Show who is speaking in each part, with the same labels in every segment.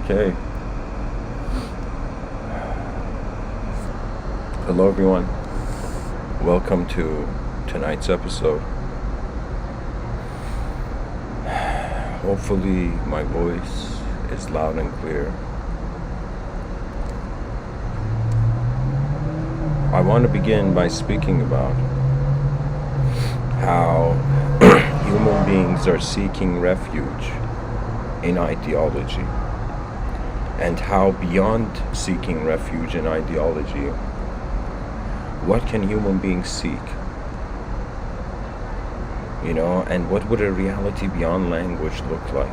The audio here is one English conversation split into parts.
Speaker 1: Okay. Hello, everyone. Welcome to tonight's episode. Hopefully, my voice is loud and clear. I want to begin by speaking about how human beings are seeking refuge in ideology, and how beyond seeking refuge in ideology, what can human beings seek? And what would a reality beyond language look like?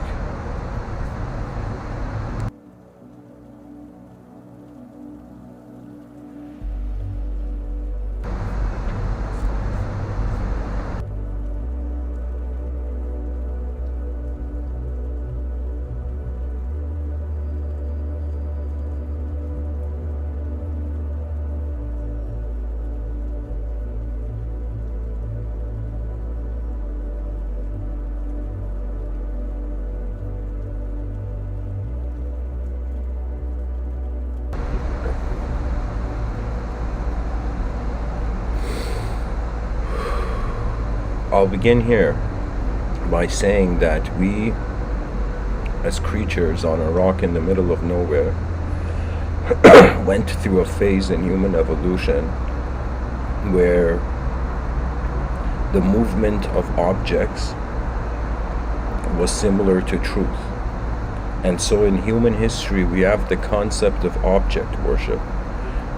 Speaker 1: I'll begin here by saying that we, as creatures on a rock in the middle of nowhere, went through a phase in human evolution where the movement of objects was similar to truth. And so in human history, we have the concept of object worship.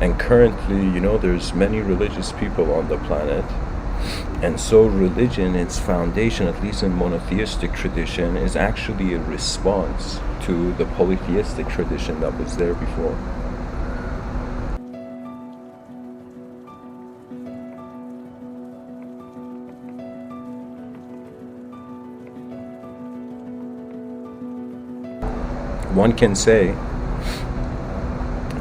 Speaker 1: And currently, there's many religious people on the planet. And so religion, its foundation, at least in monotheistic tradition, is actually a response to the polytheistic tradition that was there before. One can say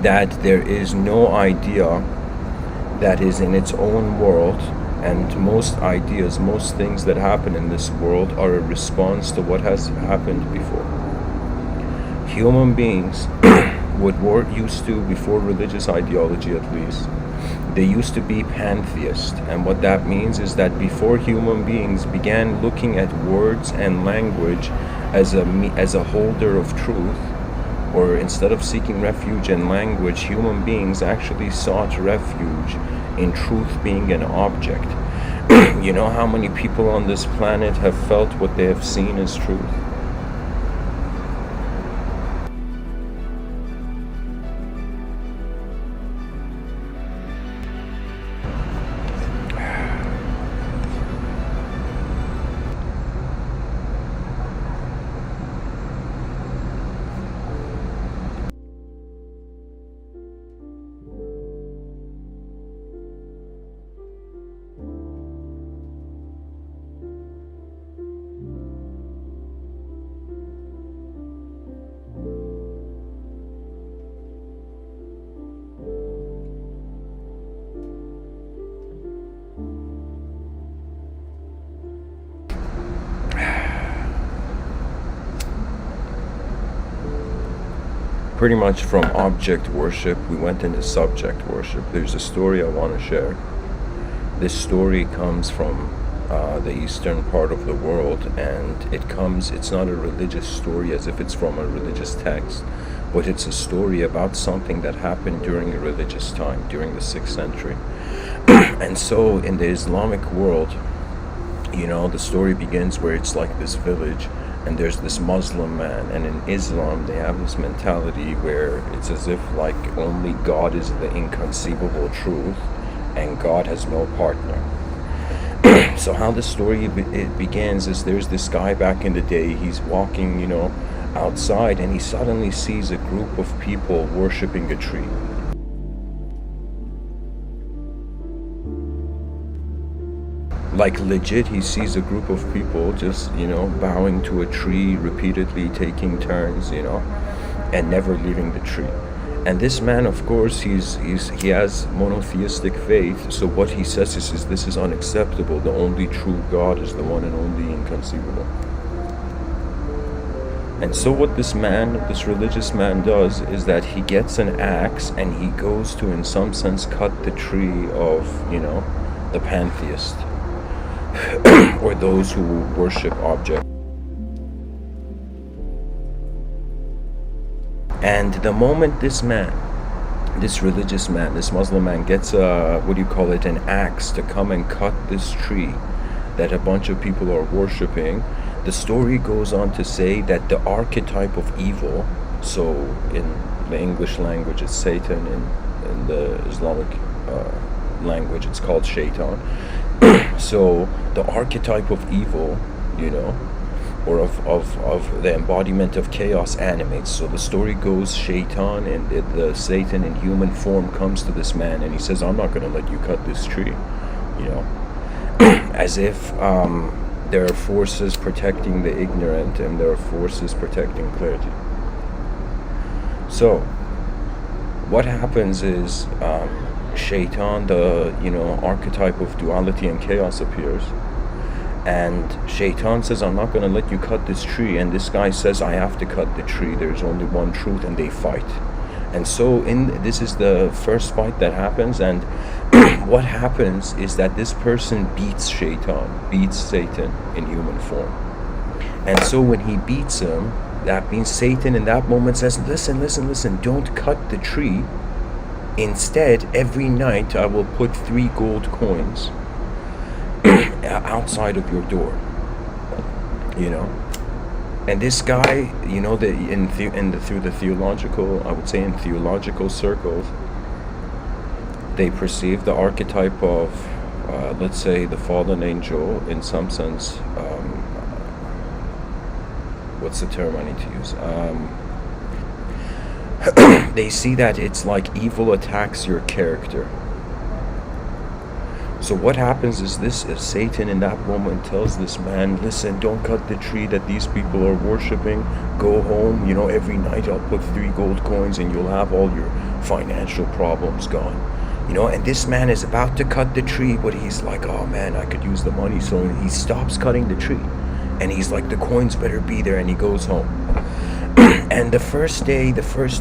Speaker 1: that there is no idea that is in its own world, and most ideas, most things that happen in this world are a response to what has happened before. Human beings used to, before religious ideology at least, they used to be pantheist. And what that means is that before human beings began looking at words and language as a holder of truth, or instead of seeking refuge in language, human beings actually sought refuge in truth being an object. You know how many people on this planet have felt what they have seen as truth? Pretty much from object worship, we went into subject worship. There's a story I want to share. This story comes from the eastern part of the world, and it's not a religious story as if it's from a religious text, but it's a story about something that happened during a religious time, during the 6th century. And so in the Islamic world, the story begins where it's like this village, and there's this Muslim man, and in Islam they have this mentality where it's as if like only God is the inconceivable truth and God has no partner. So how the story it begins is there's this guy back in the day, he's walking outside, and he suddenly sees a group of people worshipping a tree. Like legit, he sees a group of people just, bowing to a tree repeatedly, taking turns, and never leaving the tree. And this man, of course, he has monotheistic faith. So what he says is this is unacceptable. The only true God is the one and only inconceivable. And so what this religious man does is that he gets an axe and he goes to, in some sense, cut the tree of, the pantheist or those who worship objects. And the moment this religious man, this Muslim man gets an axe to come and cut this tree that a bunch of people are worshipping, the story goes on to say that the archetype of evil, so in the English language it's Satan, in the Islamic language it's called Shaitan. So the archetype of evil, or of the embodiment of chaos animates. So the story goes, Shaitan and the Satan in human form comes to this man and he says, I'm not going to let you cut this tree, as if there are forces protecting the ignorant and there are forces protecting clergy. So what happens is Shaitan, the archetype of duality and chaos, appears, and Shaitan says, I'm not going to let you cut this tree, and this guy says, I have to cut the tree, there's only one truth, and they fight. And so this is the first fight that happens, and what happens is that this person beats Satan in human form. And so when he beats him, that means Satan in that moment says, listen, don't cut the tree. Instead, every night I will put 3 gold coins outside of your door. And this guy, through the theological, I would say in theological circles, they perceive the archetype of, let's say, the fallen angel, in some sense, what's the term I need to use? They see that it's like evil attacks your character. So what happens is Satan in that moment tells this man, listen, don't cut the tree that these people are worshipping. Go home, every night I'll put 3 gold coins and you'll have all your financial problems gone. And this man is about to cut the tree, but he's like, oh man, I could use the money. So he stops cutting the tree. And he's like, the coins better be there, and he goes home. And the first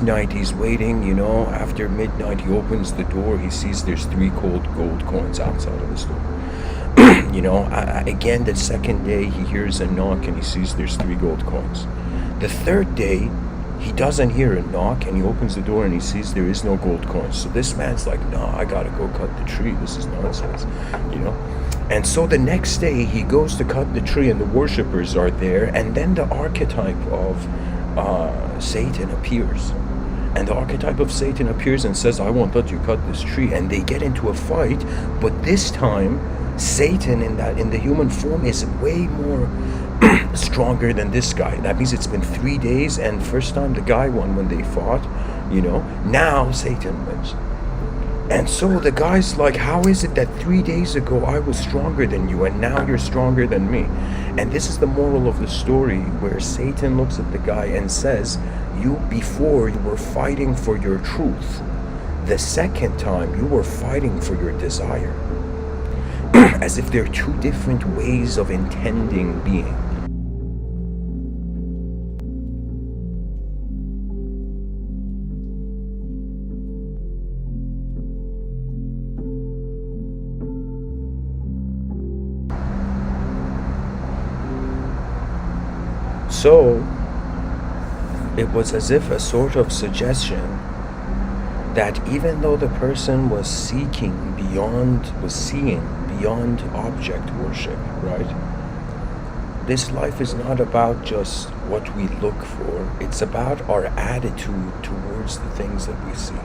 Speaker 1: night he's waiting, after midnight he opens the door, he sees there's 3 gold coins outside of his door. Again, the second day he hears a knock and he sees there's 3 gold coins. The third day, he doesn't hear a knock and he opens the door and he sees there is no gold coins. So this man's like, nah, I gotta go cut the tree, this is nonsense, And so the next day he goes to cut the tree and the worshippers are there, and then the archetype of Satan appears. And the archetype of Satan appears and says, I won't let you cut this tree. And they get into a fight, but this time Satan in the human form is way more stronger than this guy. That means it's been 3 days, and first time the guy won when they fought, now Satan wins. And so the guy's like, how is it that 3 days ago I was stronger than you and now you're stronger than me? And this is the moral of the story, where Satan looks at the guy and says, before you were fighting for your truth. The second time you were fighting for your desire. As if they're 2 different ways of intending being. So it was as if a sort of suggestion that even though the person was seeing beyond object worship, right? This life is not about just what we look for, it's about our attitude towards the things that we see.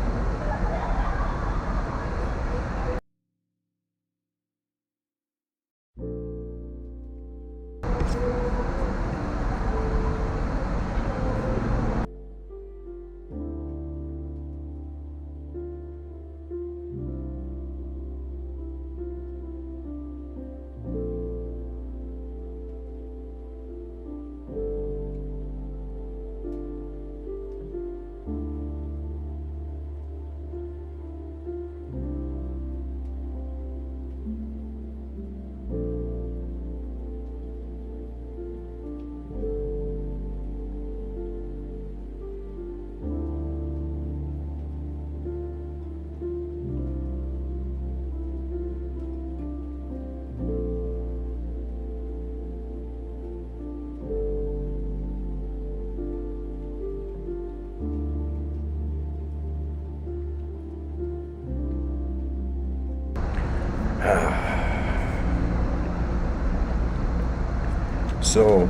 Speaker 1: So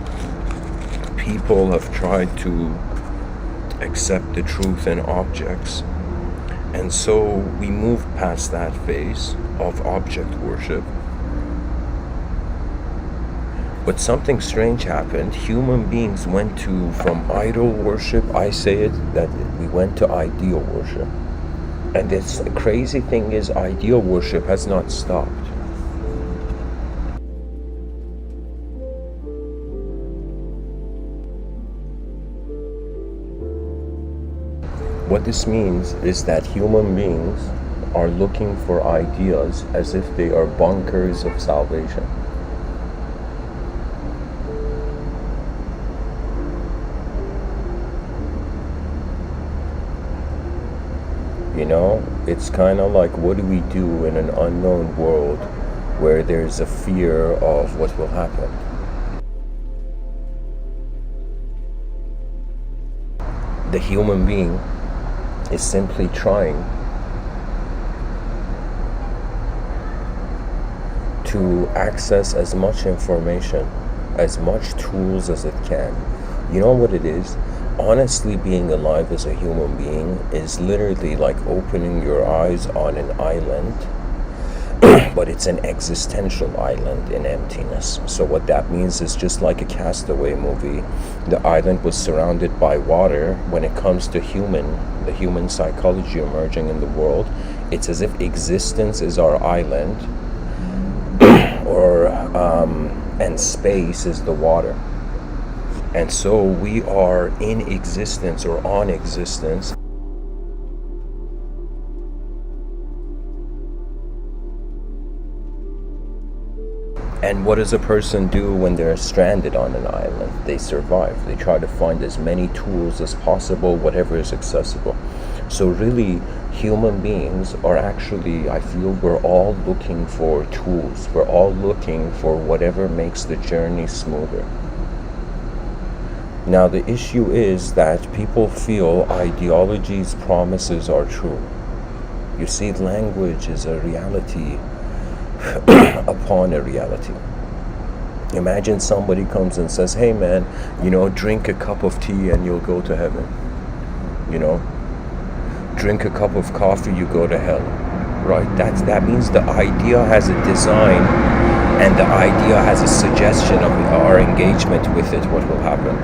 Speaker 1: people have tried to accept the truth in objects, and so we move past that phase of object worship. But something strange happened. Human beings went from idol worship, I say it, that we went to ideal worship. And this crazy thing is, ideal worship has not stopped. What this means is that human beings are looking for ideas as if they are bunkers of salvation. You know, it's kind of like, what do we do in an unknown world where there's a fear of what will happen? The human being is simply trying to access as much information, as much tools as it can. You know what it is? Honestly, being alive as a human being is literally like opening your eyes on an island, but it's an existential island in emptiness. So what that means is, just like a Castaway movie, the island was surrounded by water. When it comes to the human psychology emerging in the world, it's as if existence is our island, and space is the water. And so we are in existence or on existence. And what does a person do when they're stranded on an island? They survive. They try to find as many tools as possible, whatever is accessible. So really, human beings are actually, I feel, we're all looking for tools. We're all looking for whatever makes the journey smoother. Now, the issue is that people feel ideology's promises are true. You see, language is a reality upon a reality. Imagine somebody comes and says, hey man, drink a cup of tea and you'll go to heaven. Drink a cup of coffee, you go to hell. Right? That means the idea has a design, and the idea has a suggestion of our engagement with it, what will happen.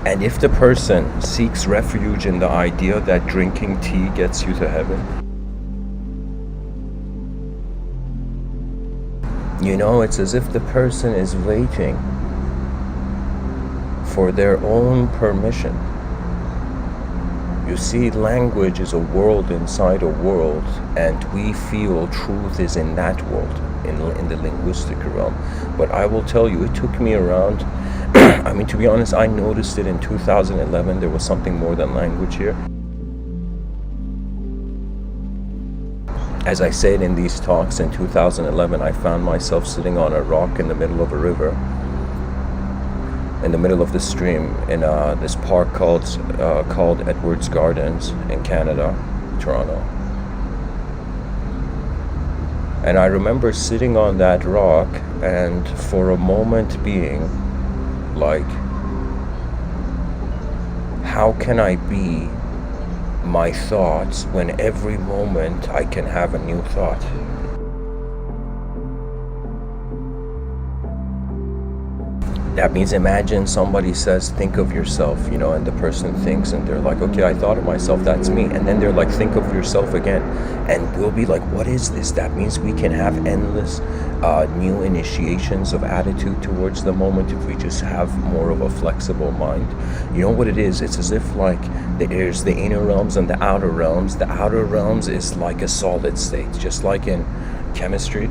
Speaker 1: And if the person seeks refuge in the idea that drinking tea gets you to heaven, it's as if the person is waiting for their own permission. You see, language is a world inside a world, and we feel truth is in that world, in the linguistic realm. But I will tell you, it took me around, to be honest, I noticed it in 2011. There was something more than language here. As I said in these talks, in 2011, I found myself sitting on a rock in the middle of a river, in the middle of the stream, in this park called Edwards Gardens in Canada, Toronto. And I remember sitting on that rock and for a moment being like, how can I be my thoughts when every moment I can have a new thought? That means, imagine somebody says, think of yourself, and the person thinks, and they're like, okay, I thought of myself, that's me. And then they're like, think of yourself again. And we'll be like, what is this? That means we can have endless new initiations of attitude towards the moment if we just have more of a flexible mind. You know what it is? It's as if like there's the inner realms and the outer realms. The outer realms is like a solid state, just like in chemistry.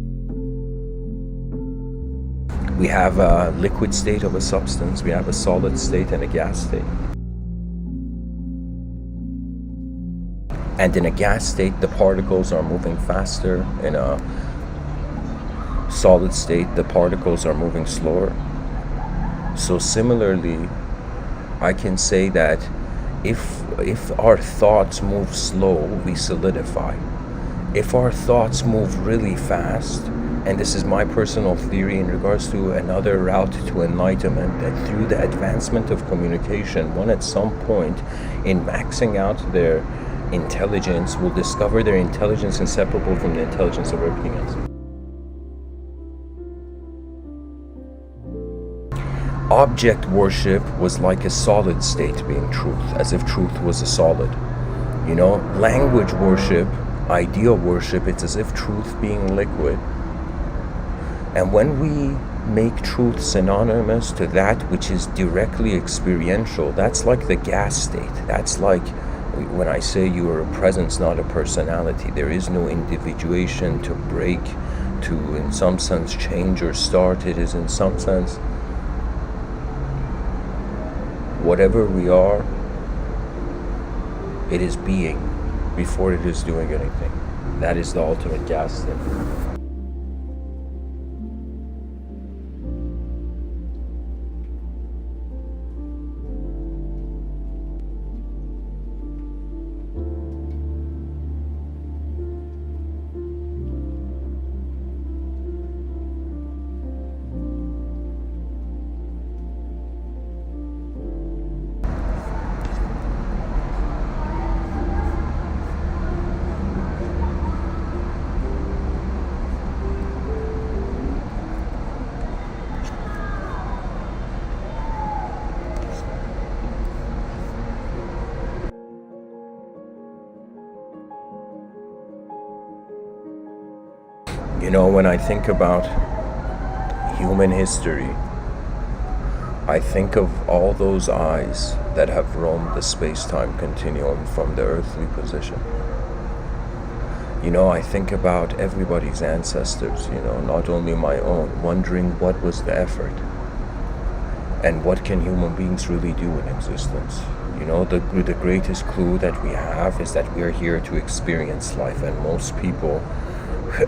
Speaker 1: We have a liquid state of a substance, we have a solid state and a gas state. And in a gas state, the particles are moving faster. In a solid state, the particles are moving slower. So similarly, I can say that if our thoughts move slow, we solidify. if our thoughts move really fast, and this is my personal theory in regards to another route to enlightenment, that through the advancement of communication, one at some point in maxing out their intelligence will discover their intelligence inseparable from the intelligence of everything else. Object worship was like a solid state being truth, as if truth was a solid. Language worship, idea worship, it's as if truth being liquid. And when we make truth synonymous to that which is directly experiential, that's like the gas state. That's like when I say you are a presence, not a personality. There is no individuation to break, to in some sense change or start. It is in some sense whatever we are, it is being before it is doing anything. That is the ultimate gas state. When I think about human history, I think of all those eyes that have roamed the space-time continuum from the earthly position. I think about everybody's ancestors, not only my own, wondering what was the effort and what can human beings really do in existence. The greatest clue that we have is that we are here to experience life, and most people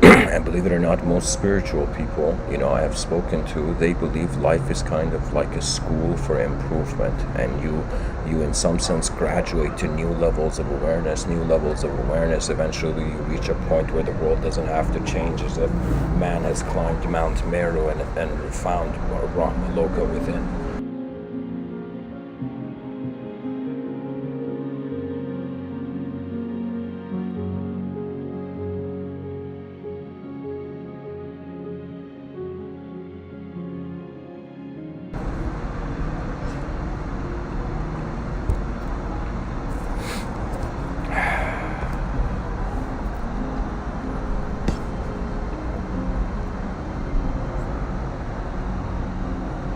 Speaker 1: and believe it or not, most spiritual people, I have spoken to, they believe life is kind of like a school for improvement, and you in some sense graduate to new levels of awareness. Eventually you reach a point where the world doesn't have to change, as if man has climbed Mount Meru and found Loka within.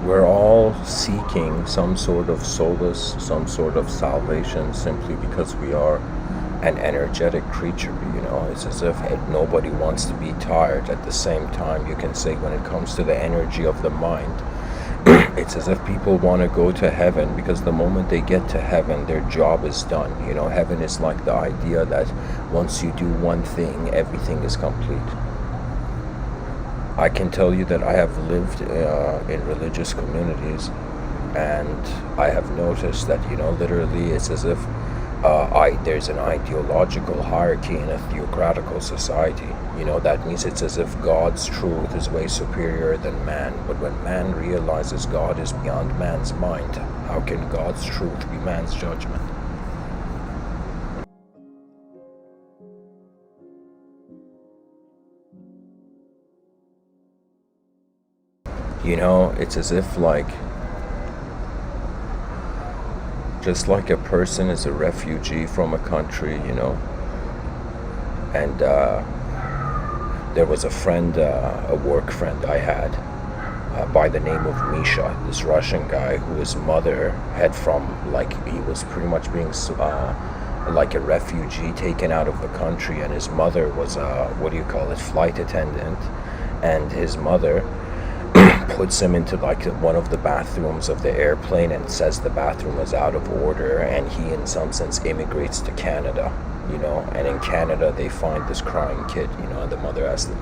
Speaker 1: We're all seeking some sort of solace, some sort of salvation, simply because we are an energetic creature. It's as if nobody wants to be tired. At the same time, you can say when it comes to the energy of the mind, it's as if people want to go to heaven because the moment they get to heaven, their job is done. Heaven is like the idea that once you do one thing, everything is complete. I can tell you that I have lived in religious communities, and I have noticed that, literally it's as if there's an ideological hierarchy in a theocratical society. That means it's as if God's truth is way superior than man. But when man realizes God is beyond man's mind, how can God's truth be man's judgment? It's as if just like a person is a refugee from a country, and there was a friend, a work friend I had by the name of Misha, this Russian guy who his mother had he was pretty much being like a refugee taken out of the country, and his mother was a flight attendant, and his mother puts him into one of the bathrooms of the airplane and says the bathroom is out of order, and he in some sense immigrates to Canada, and in Canada they find this crying kid, and the mother has to leave.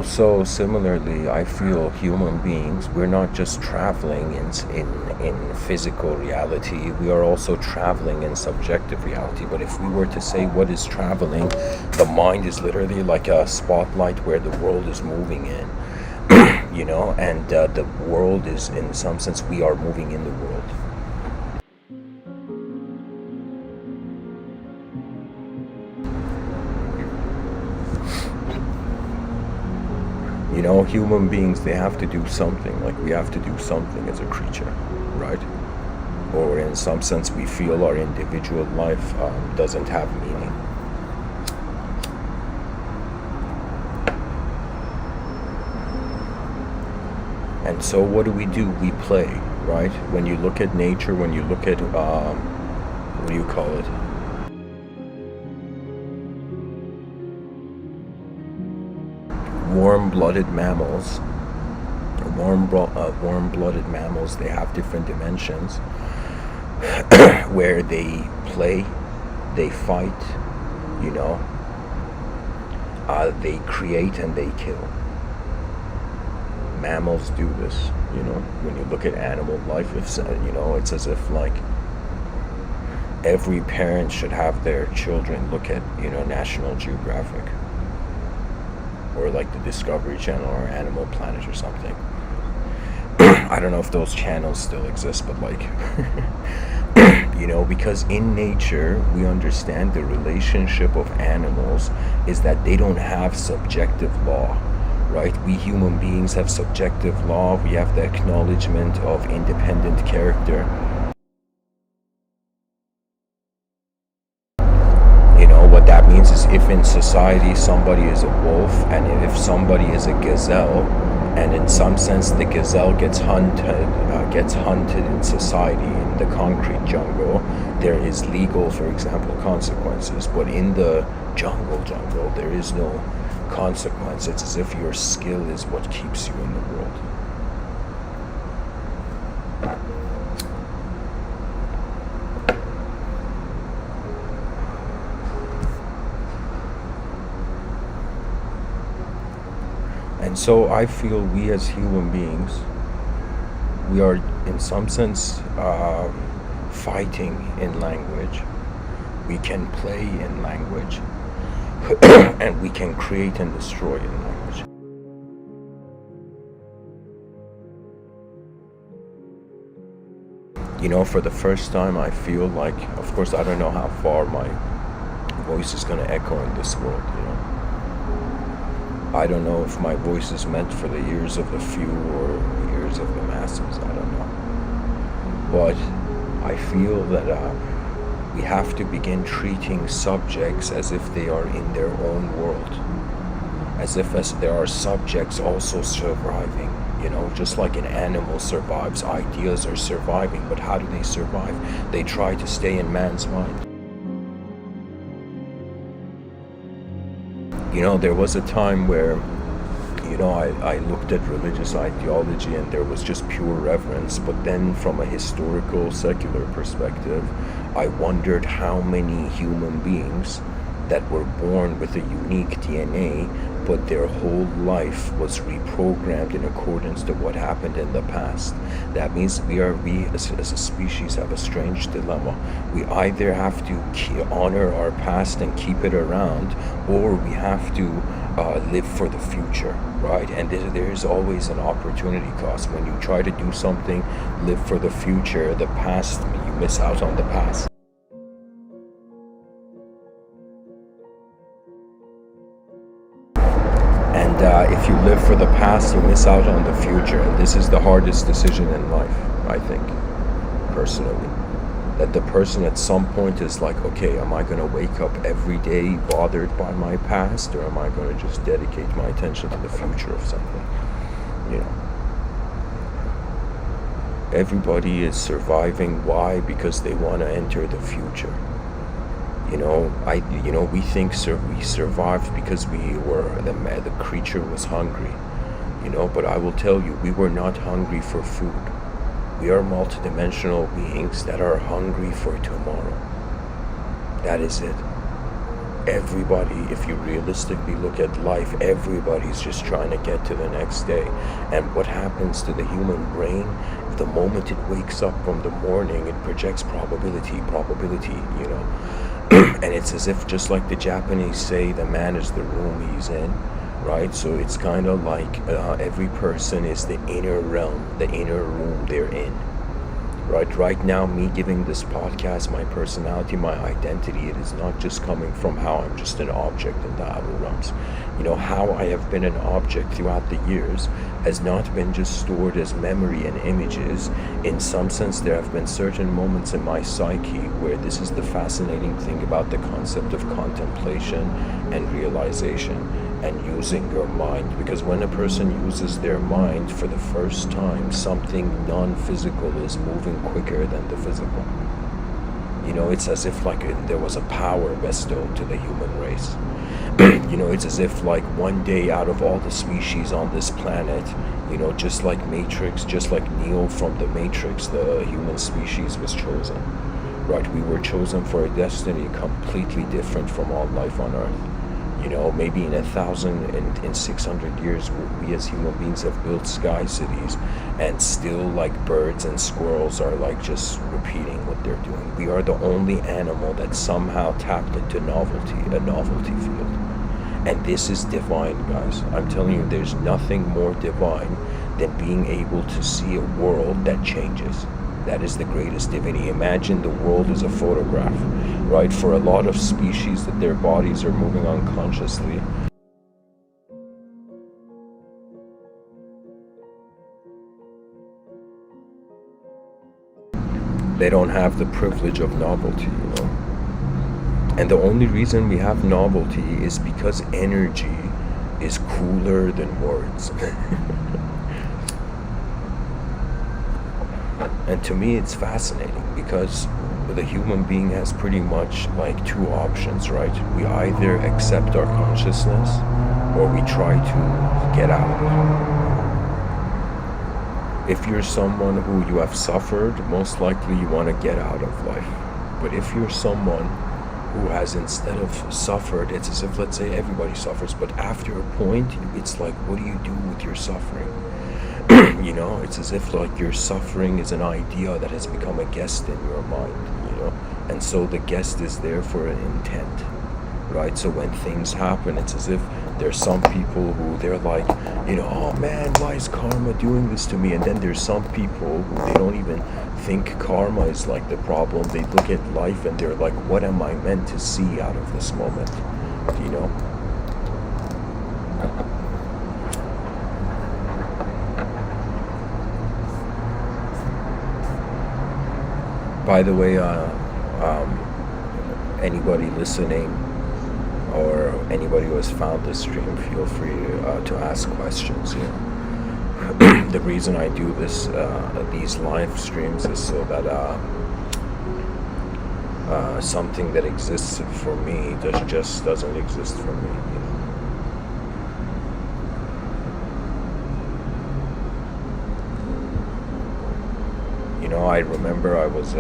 Speaker 1: So similarly, I feel human beings, we're not just traveling in physical reality, we are also traveling in subjective reality. But if we were to say what is traveling, the mind is literally like a spotlight where the world is moving in, and the world is, in some sense, we are moving in the world. Human beings, they have to do something. Like, we have to do something as a creature, right? Or in some sense, we feel our individual life doesn't have meaning. And so what do? We play, right? When you look at nature, when you look at, what do you call it? Warm-blooded mammals, warm-blooded mammals, they have different dimensions where they play, they fight, they create and they kill. Mammals do this, when you look at animal life, it's as if like every parent should have their children look at, National Geographic, or like the Discovery Channel or Animal Planet or something. I don't know if those channels still exist, but like, because in nature, we understand the relationship of animals is that they don't have subjective law, right? We human beings have subjective law. We have the acknowledgement of independent character. What that means is, if in society somebody is a wolf, and if somebody is a gazelle, and in some sense the gazelle gets hunted in society, in the concrete jungle, there is legal, for example, consequences. But in the jungle, there is no consequence. It's as if your skill is what keeps you in the world. And so I feel we as human beings, we are in some sense fighting in language. We can play in language, and we can create and destroy in language. For the first time, I feel like, of course, I don't know how far my voice is going to echo in this world, I don't know if my voice is meant for the ears of the few or the ears of the masses. I don't know. But I feel that we have to begin treating subjects as if they are in their own world. As there are subjects also surviving. Just like an animal survives, ideas are surviving. But how do they survive? They try to stay in man's mind. There was a time where, I looked at religious ideology and there was just pure reverence. But then from a historical, secular perspective, I wondered how many human beings that were born with a unique DNA, but their whole life was reprogrammed in accordance to what happened in the past. That means we as a species have a strange dilemma. We either have to honor our past and keep it around, or we have to live for the future, right? And there's always an opportunity cost. When you try to do something, live for the future, the past, you miss out on the past. If you live for the past, you miss out on the future. And this is the hardest decision in life, I think, personally. That the person at some point is like, okay, am I going to wake up every day bothered by my past, or am I going to just dedicate my attention to the future of something? Everybody is surviving. Why? Because they want to enter the future. We think we survived because the creature was hungry, but I will tell you, we were not hungry for food. We are multidimensional beings that are hungry for tomorrow. That is it. Everybody, if you realistically look at life, everybody's just trying to get to the next day. And what happens to the human brain, the moment it wakes up from the morning, it projects probability, you know. And it's as if, just like the Japanese say, the man is the room he's in, right? So it's kind of like every person is the inner realm, the inner room they're in. Right now, me giving this podcast my personality, my identity, it is not just coming from how I'm just an object in the outer realms. You know, how I have been an object throughout the years has not been just stored as memory and images. In some sense, there have been certain moments in my psyche where this is the fascinating thing about the concept of contemplation and realization and using your mind. Because when a person uses their mind for the first time, something non-physical is moving quicker than the physical. You know, it's as if like there was a power bestowed to the human race. You know, it's as if like one day, out of all the species on this planet, you know, just like Matrix, just like Neo from the Matrix, the human species was chosen. Right? We were chosen for a destiny completely different from all life on Earth. You know, maybe in 1,600 years, we as human beings have built sky cities, and still like birds and squirrels are like just repeating what they're doing. We are the only animal that somehow tapped into novelty, a novelty field. And this is divine, guys. I'm telling you, there's nothing more divine than being able to see a world that changes. That is the greatest divinity. Imagine the world is a photograph, right? For a lot of species that their bodies are moving unconsciously, they don't have the privilege of novelty, you know. And the only reason we have novelty is because energy is cooler than words. And to me, it's fascinating because the human being has pretty much like two options, right? We either accept our consciousness or we try to get out. If you're someone who you have suffered, most likely you want to get out of life. But if you're someone who has, instead of suffered, it's as if, let's say everybody suffers, but after a point, it's like, what do you do with your suffering? You know, it's as if like your suffering is an idea that has become a guest in your mind, you know, and so the guest is there for an intent, right? So when things happen, it's as if there's some people who they're like, you know, oh man, why is karma doing this to me? And then there's some people who they don't even think karma is like the problem. They look at life and they're like, what am I meant to see out of this moment, you know? By the way, anybody listening or anybody who has found this stream, feel free to ask questions. You know, the reason I do this, these live streams, is so that something that exists for me just doesn't exist for me. You know? You know, I remember I was,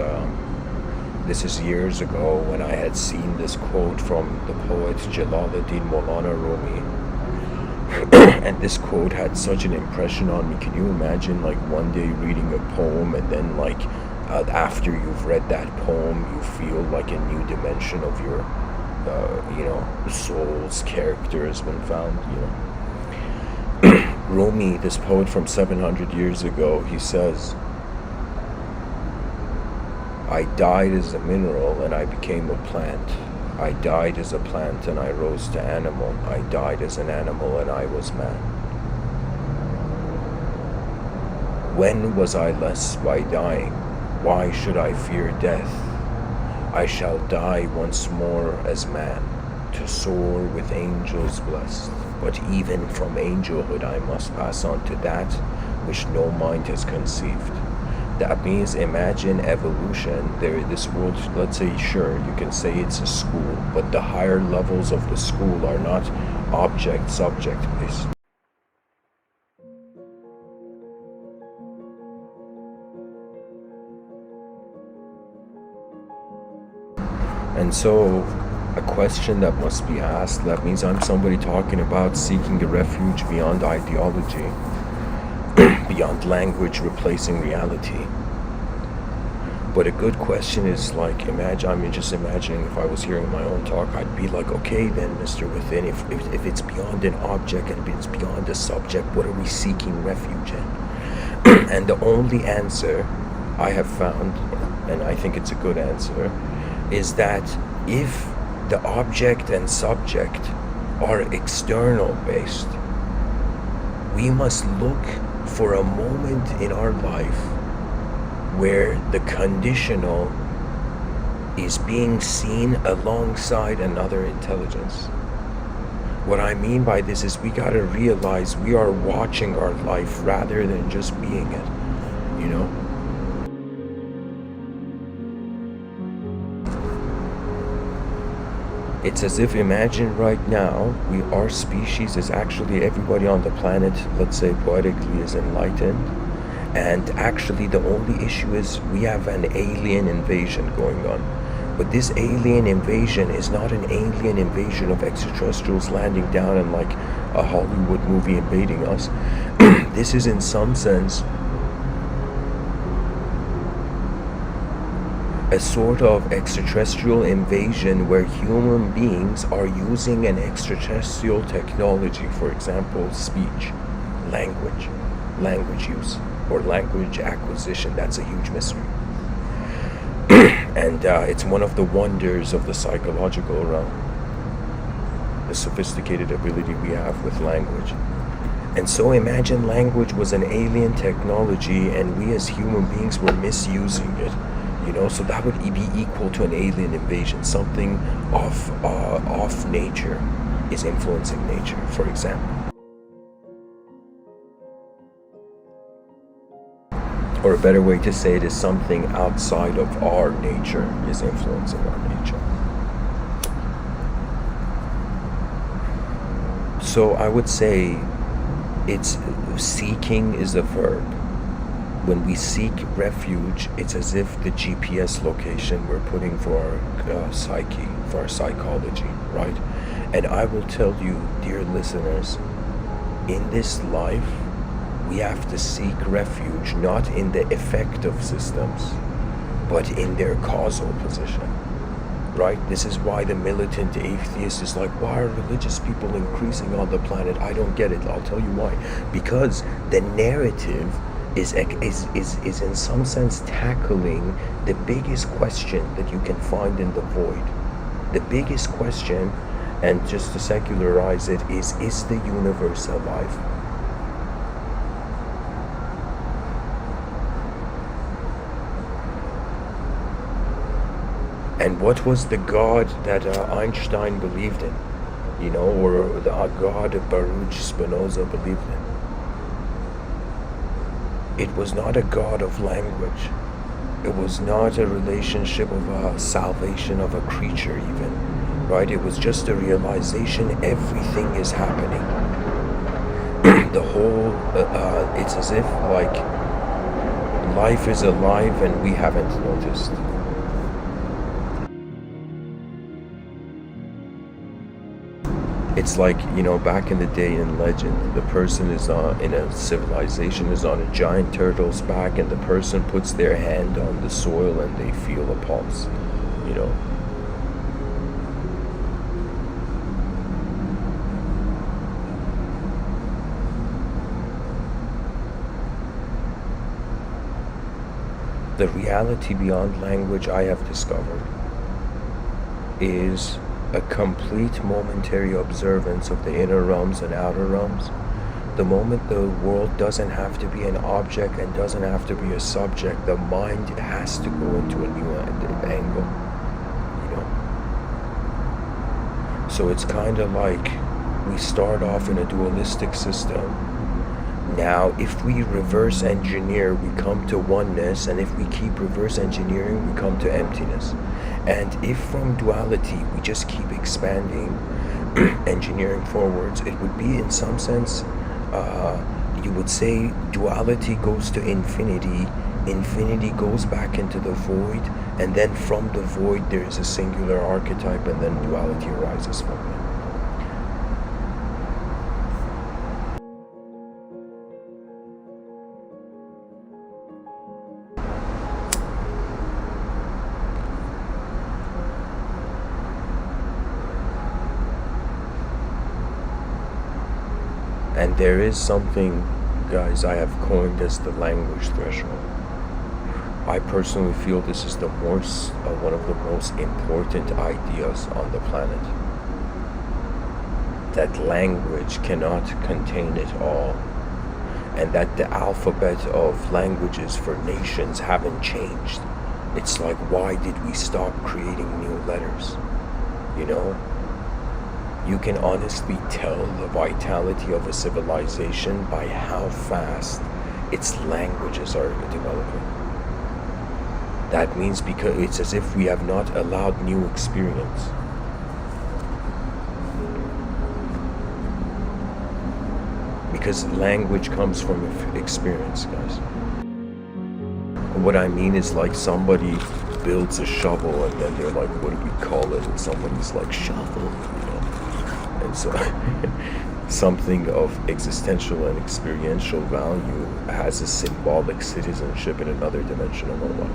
Speaker 1: this is years ago, when I had seen this quote from the poet Jalaluddin Maulana Rumi. And this quote had such an impression on me. Can you imagine, like, one day reading a poem and then, like, after you've read that poem, you feel like a new dimension of your, you know, soul's character has been found, you know. Rumi, this poet from 700 years ago, he says, I died as a mineral and I became a plant. I died as a plant and I rose to animal. I died as an animal and I was man. When was I less by dying? Why should I fear death? I shall die once more as man, to soar with angels blessed. But even from angelhood I must pass on to that which no mind has conceived. That means, imagine evolution. This world, let's say, sure, you can say it's a school, but the higher levels of the school are not object-subject based. And so, a question that must be asked. That means I'm somebody talking about seeking a refuge beyond ideology, beyond language replacing reality. But a good question is like, I'm just imagining if I was hearing my own talk, I'd be like, okay then, Mr. Within, if it's beyond an object and it's beyond a subject, what are we seeking refuge in? And the only answer I have found, and I think it's a good answer, is that if the object and subject are external based, we must look for a moment in our life where the conditional is being seen alongside another intelligence. What I mean by this is we gotta realize we are watching our life rather than just being it, you know? It's as if, imagine right now, our species is actually, everybody on the planet, let's say poetically, is enlightened. And actually the only issue is we have an alien invasion going on. But this alien invasion is not an alien invasion of extraterrestrials landing down and like a Hollywood movie invading us. This is in some sense a sort of extraterrestrial invasion where human beings are using an extraterrestrial technology, for example, speech, language use, or language acquisition. That's a huge mystery. And it's one of the wonders of the psychological realm, the sophisticated ability we have with language. And so imagine language was an alien technology and we as human beings were misusing it, you know, so that would be equal to an alien invasion. Something off nature is influencing nature, for example. Or a better way to say it is something outside of our nature is influencing our nature. So I would say it's seeking is a verb. When we seek refuge, it's as if the GPS location we're putting for our psyche, for our psychology, right? And I will tell you, dear listeners, in this life, we have to seek refuge not in the effective systems, but in their causal position, right? This is why the militant atheist is like, why are religious people increasing on the planet? I don't get it. I'll tell you why. Because the narrative is in some sense tackling the biggest question that you can find in the void. The biggest question, and just to secularize it, is the universe alive? And what was the God that Einstein believed in, you know, or the God that Baruch Spinoza believed in? It was not a God of language. It was not a relationship of a salvation of a creature even, right? It was just a realization everything is happening. The whole, it's as if like life is alive and we haven't noticed. It's like, you know, back in the day in legend, the person is in a civilization is on a giant turtle's back and the person puts their hand on the soil and they feel a pulse, you know. The reality beyond language I have discovered is a complete momentary observance of the inner realms and outer realms. The moment the world doesn't have to be an object and doesn't have to be a subject, the mind has to go into a new angle, you know. So it's kind of like we start off in a dualistic system. Now, if we reverse engineer, we come to oneness, and if we keep reverse engineering, we come to emptiness. And if from duality we just keep expanding, engineering forwards, it would be in some sense, you would say duality goes to infinity Infinity goes back into the void, and then from the void there is a singular archetype, and then duality arises from it. And there is something, guys, I have coined as the language threshold. I personally feel this is one of the most important ideas on the planet. That language cannot contain it all. And that the alphabet of languages for nations haven't changed. It's like, why did we stop creating new letters? You know? You can honestly tell the vitality of a civilization by how fast its languages are developing. That means because it's as if we have not allowed new experience. Because language comes from experience, guys. What I mean is, like, somebody builds a shovel and then they're like, what do we call it? And somebody's like, shovel, you know. And so something of existential and experiential value has a symbolic citizenship in another dimensional level.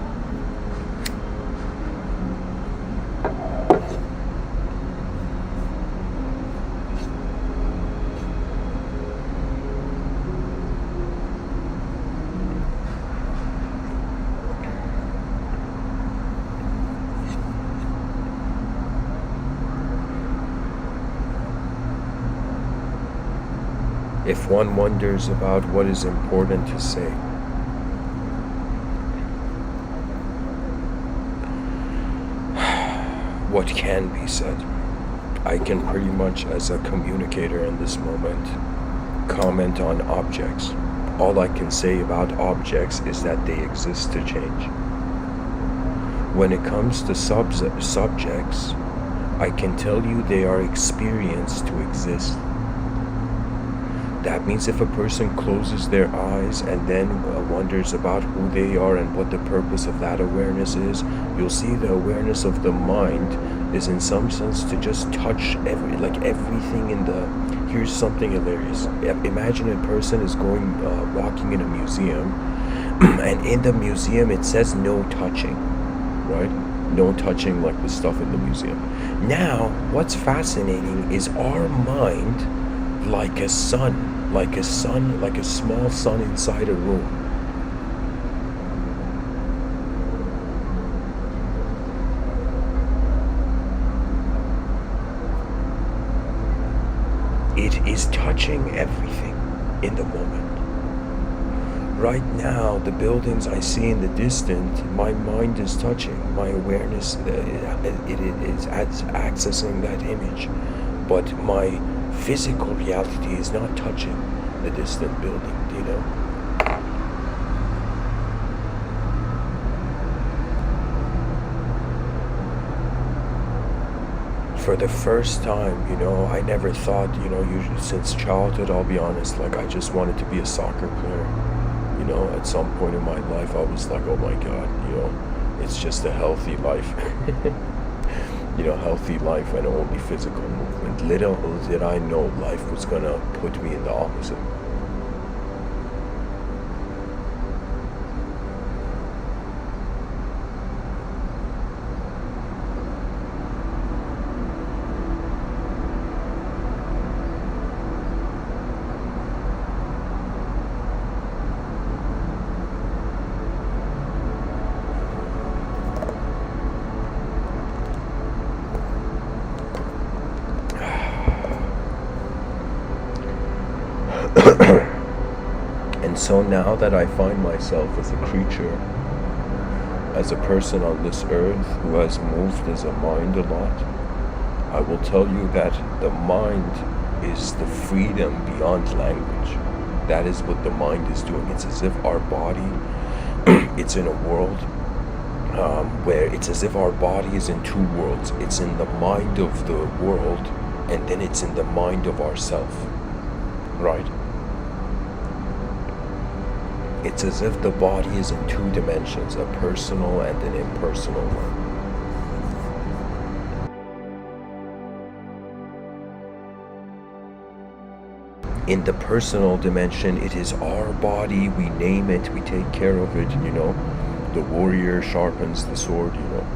Speaker 1: If one wonders about what is important to say, what can be said, I can pretty much, as a communicator in this moment, comment on objects. All I can say about objects is that they exist to change. When it comes to subjects, I can tell you they are experienced to exist. That means if a person closes their eyes and then wonders about who they are and what the purpose of that awareness is, you'll see the awareness of the mind is in some sense to just touch everything in the... Here's something hilarious. Imagine a person is walking in a museum, and in the museum it says no touching, right? No touching, like the stuff in the museum. Now, what's fascinating is our mind, like a sun, like a small sun inside a room. It is touching everything in the moment. Right now, the buildings I see in the distance, my mind is touching, my awareness, it is accessing that image, but my physical reality is not touching the distant building, you know? For the first time, you know, I never thought, you know, usually since childhood, I'll be honest, like I just wanted to be a soccer player. You know, at some point in my life, I was like, oh my God, you know, it's just a healthy life. You know, healthy life and only physical movement. Little did I know life was gonna put me in the opposite. And so now that I find myself as a creature, as a person on this earth who has moved as a mind a lot, I will tell you that the mind is the freedom beyond language. That is what the mind is doing. It's as if our body, it's in a world where it's as if our body is in two worlds. It's in the mind of the world, and then it's in the mind of ourself, right? It's as if the body is in two dimensions, a personal and an impersonal one. In the personal dimension, it is our body, we name it, we take care of it, you know. The warrior sharpens the sword, you know.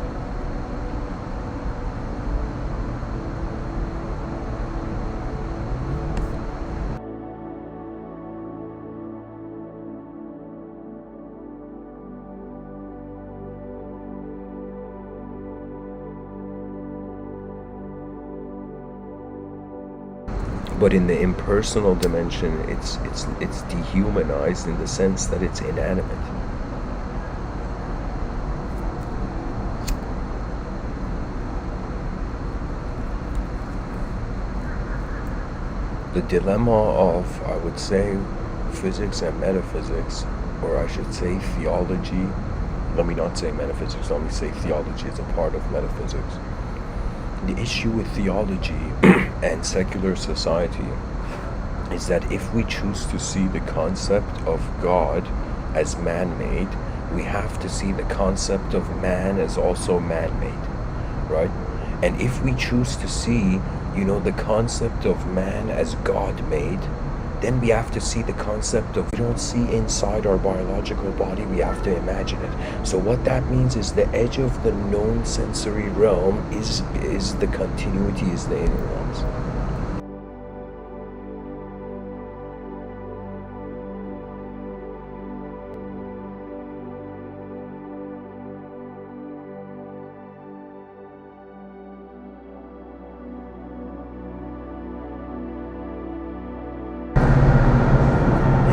Speaker 1: But in the impersonal dimension, it's dehumanized in the sense that it's inanimate. The dilemma of, I would say, physics and metaphysics, or I should say theology, let me not say metaphysics, let me say theology is a part of metaphysics. The issue with theology and secular society is that if we choose to see the concept of God as man-made, we have to see the concept of man as also man-made, right? And if we choose to see, you know, the concept of man as God-made, then we have to see the concept of, we don't see inside our biological body, we have to imagine it. So what that means is the edge of the known sensory realm is the continuity, is the inner realms.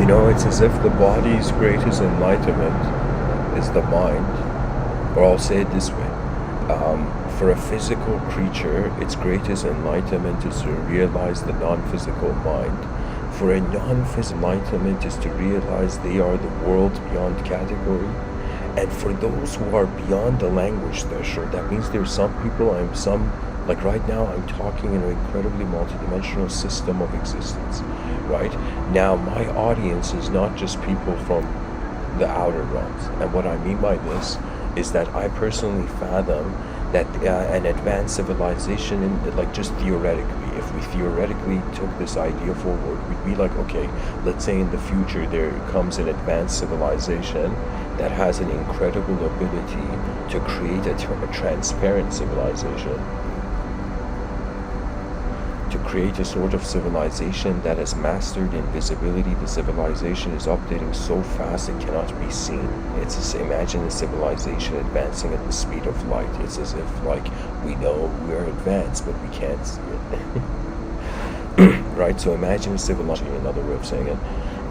Speaker 1: You know, it's as if the body's greatest enlightenment is the mind, or I'll say it this way. For a physical creature, its greatest enlightenment is to realize the non-physical mind. For a non-physical enlightenment is to realize they are the world beyond category. And for those who are beyond the language threshold, that means there's some people, like right now, I'm talking in an incredibly multidimensional system of existence, right? Now, my audience is not just people from the outer realms. And what I mean by this is that I personally fathom that an advanced civilization, like just theoretically, if we theoretically took this idea forward, we'd be like, okay, let's say in the future there comes an advanced civilization that has an incredible ability to create a transparent civilization, to create a sort of civilization that has mastered invisibility. The civilization is updating so fast it cannot be seen. It's as, imagine a civilization advancing at the speed of light. It's as if, like, we know we're advanced, but we can't see it. Right? So imagine a civilization, another way of saying it.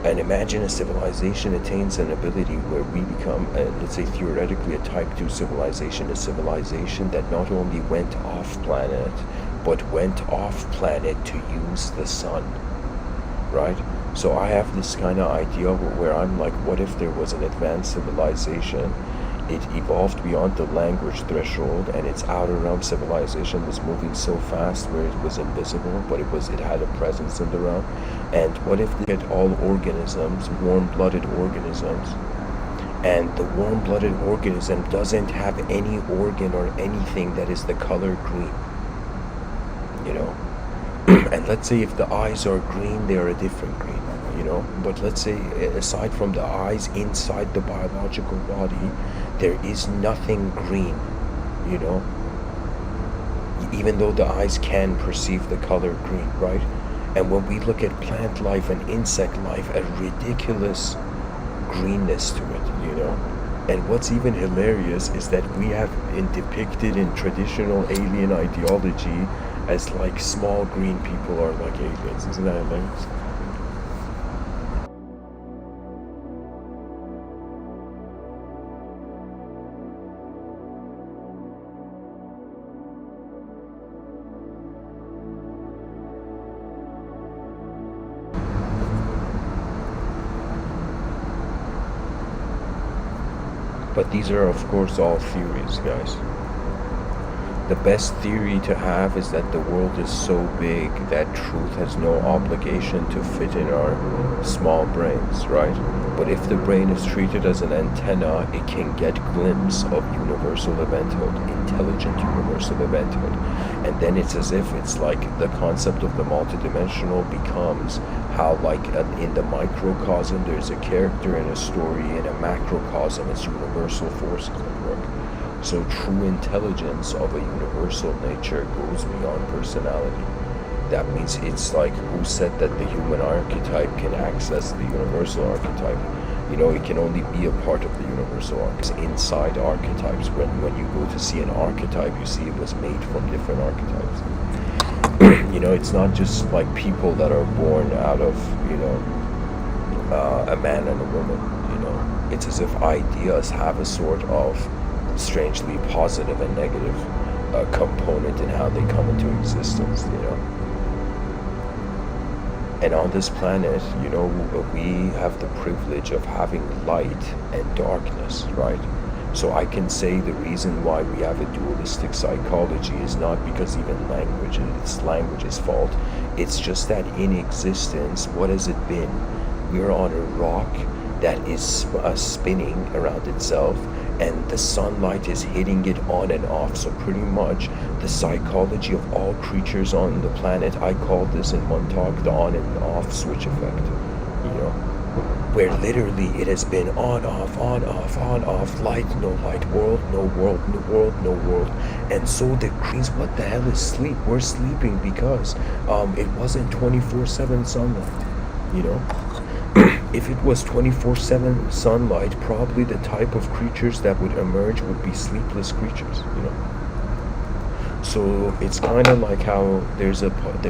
Speaker 1: And imagine a civilization attains an ability where we become, let's say theoretically, a type 2 civilization, a civilization that not only went off planet, but went off planet to use the sun, right? So I have this kind of idea where I'm like, what if there was an advanced civilization, it evolved beyond the language threshold, and its outer realm civilization was moving so fast where it was invisible, but it had a presence in the realm. And what if they had all organisms, warm-blooded organisms, and the warm-blooded organism doesn't have any organ or anything that is the color green? You know, and let's say if the eyes are green, they are a different green, you know. But let's say aside from the eyes, inside the biological body, there is nothing green, you know, even though the eyes can perceive the color green, right? And when we look at plant life and insect life, a ridiculous greenness to it, you know. And what's even hilarious is that we have depicted in traditional alien ideology as like small green people are like aliens. Isn't that hilarious? But these are, of course, all theories, guys. The best theory to have is that the world is so big that truth has no obligation to fit in our small brains, right? But if the brain is treated as an antenna, it can get glimpse of universal eventhood, intelligent universal eventhood. And then it's as if it's like the concept of the multidimensional becomes how, like, in the microcosm there's a character in a story, in a macrocosm it's universal forces at work. So true intelligence of a universal nature goes beyond personality. That means it's like, who said that the human archetype can access the universal archetype? You know, it can only be a part of the universal archetype. Inside archetypes, when you go to see an archetype, you see it was made from different archetypes. You know, it's not just like people that are born out of, you know, a man and a woman, you know. It's as if ideas have a sort of strangely positive and negative component in how they come into existence, you know. And on this planet, you know, we have the privilege of having light and darkness, right? So I can say the reason why we have a dualistic psychology is not because even it's language's fault. It's just that in existence, what has it been? We're on a rock that is spinning around itself, and the sunlight is hitting it on and off. So pretty much the psychology of all creatures on the planet, I call this in one talk the on and off switch effect, you know, where literally it has been on, off, light, no light, world, no world, no world, no world. And so the creatures, what the hell is sleep? We're sleeping because it wasn't 24/7 sunlight, you know. If it was 24/7 sunlight, probably the type of creatures that would emerge would be sleepless creatures, you know. So it's kind of like how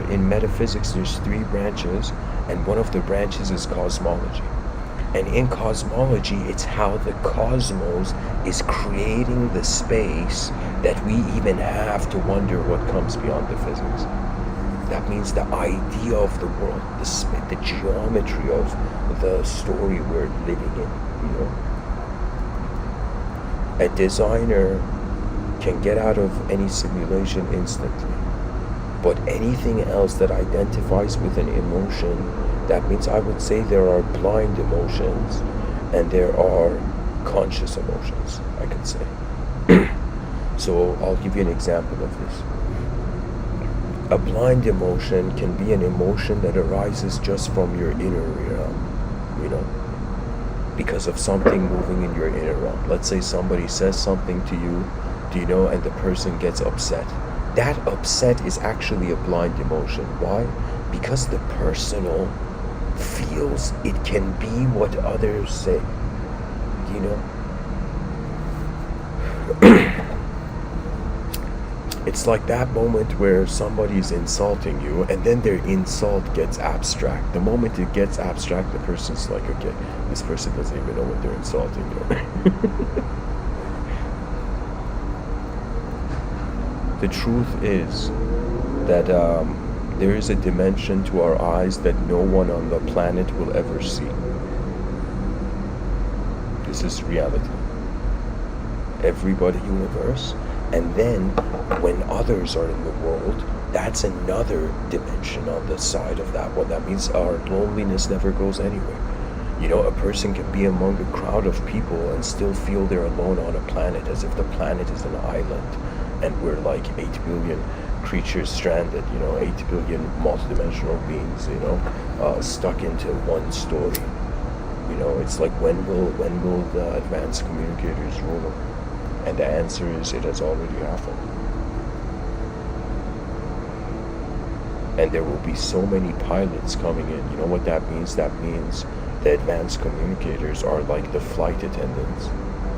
Speaker 1: in metaphysics there's 3 branches, and one of the branches is cosmology. And in cosmology, it's how the cosmos is creating the space that we even have to wonder what comes beyond the physics. That means the idea of the world, the geometry of the story we're living in, you know. A designer can get out of any simulation instantly, but anything else that identifies with an emotion, that means I would say there are blind emotions and there are conscious emotions, I could say. So I'll give you an example of this. A blind emotion can be an emotion that arises just from your inner realm, you know, because of something moving in your inner realm. Let's say somebody says something to you, do you know, and the person gets upset. That upset is actually a blind emotion. Why? Because the personal feels it can be what others say, you know. It's like that moment where somebody's insulting you and then their insult gets abstract. The moment it gets abstract, the person's like, okay, this person doesn't even know what they're insulting you. The truth is that there is a dimension to our eyes that no one on the planet will ever see. This is reality. Everybody universe. And then when others are in the world, that's another dimension on the side of that one. That means our loneliness never goes anywhere. You know, a person can be among a crowd of people and still feel they're alone on a planet, as if the planet is an island and we're like 8 billion creatures stranded, you know, 8 billion multidimensional beings, you know, stuck into one story. You know, it's like, when will the advanced communicators rule? And the answer is, it has already happened. And there will be so many pilots coming in. You know what that means? That means the advanced communicators are like the flight attendants.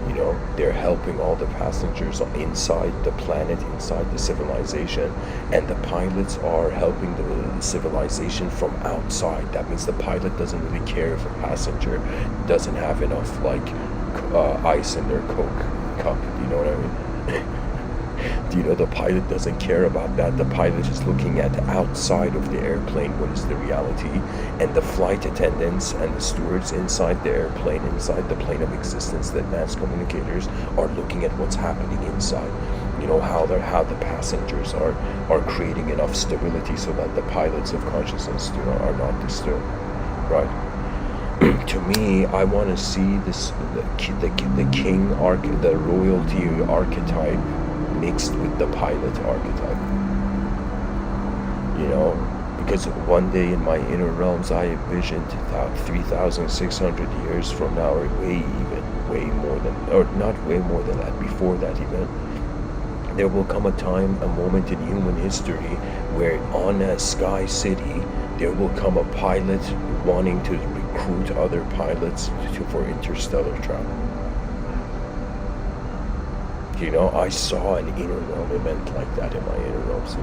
Speaker 1: You know, they're helping all the passengers inside the planet, inside the civilization, and the pilots are helping the civilization from outside. That means the pilot doesn't really care if a passenger doesn't have enough, like, ice in their Coke cup. Do you know what I mean? Do you know the pilot doesn't care about that? The pilot is looking at the outside of the airplane, what is the reality, and the flight attendants and the stewards inside the airplane, inside the plane of existence, the advanced communicators, are looking at what's happening inside. how the passengers are creating enough stability so that the pilots of consciousness are not disturbed, right? To me, I want to see the king the royalty archetype mixed with the pilot archetype. Because one day in my inner realms, I envisioned 3,600 years from now, or way more than, or not way more than that, before that event, there will come a moment in human history where on a sky city, there will come a pilot wanting to recruit other pilots for interstellar travel. I saw an inner realm event like that in my inner realms.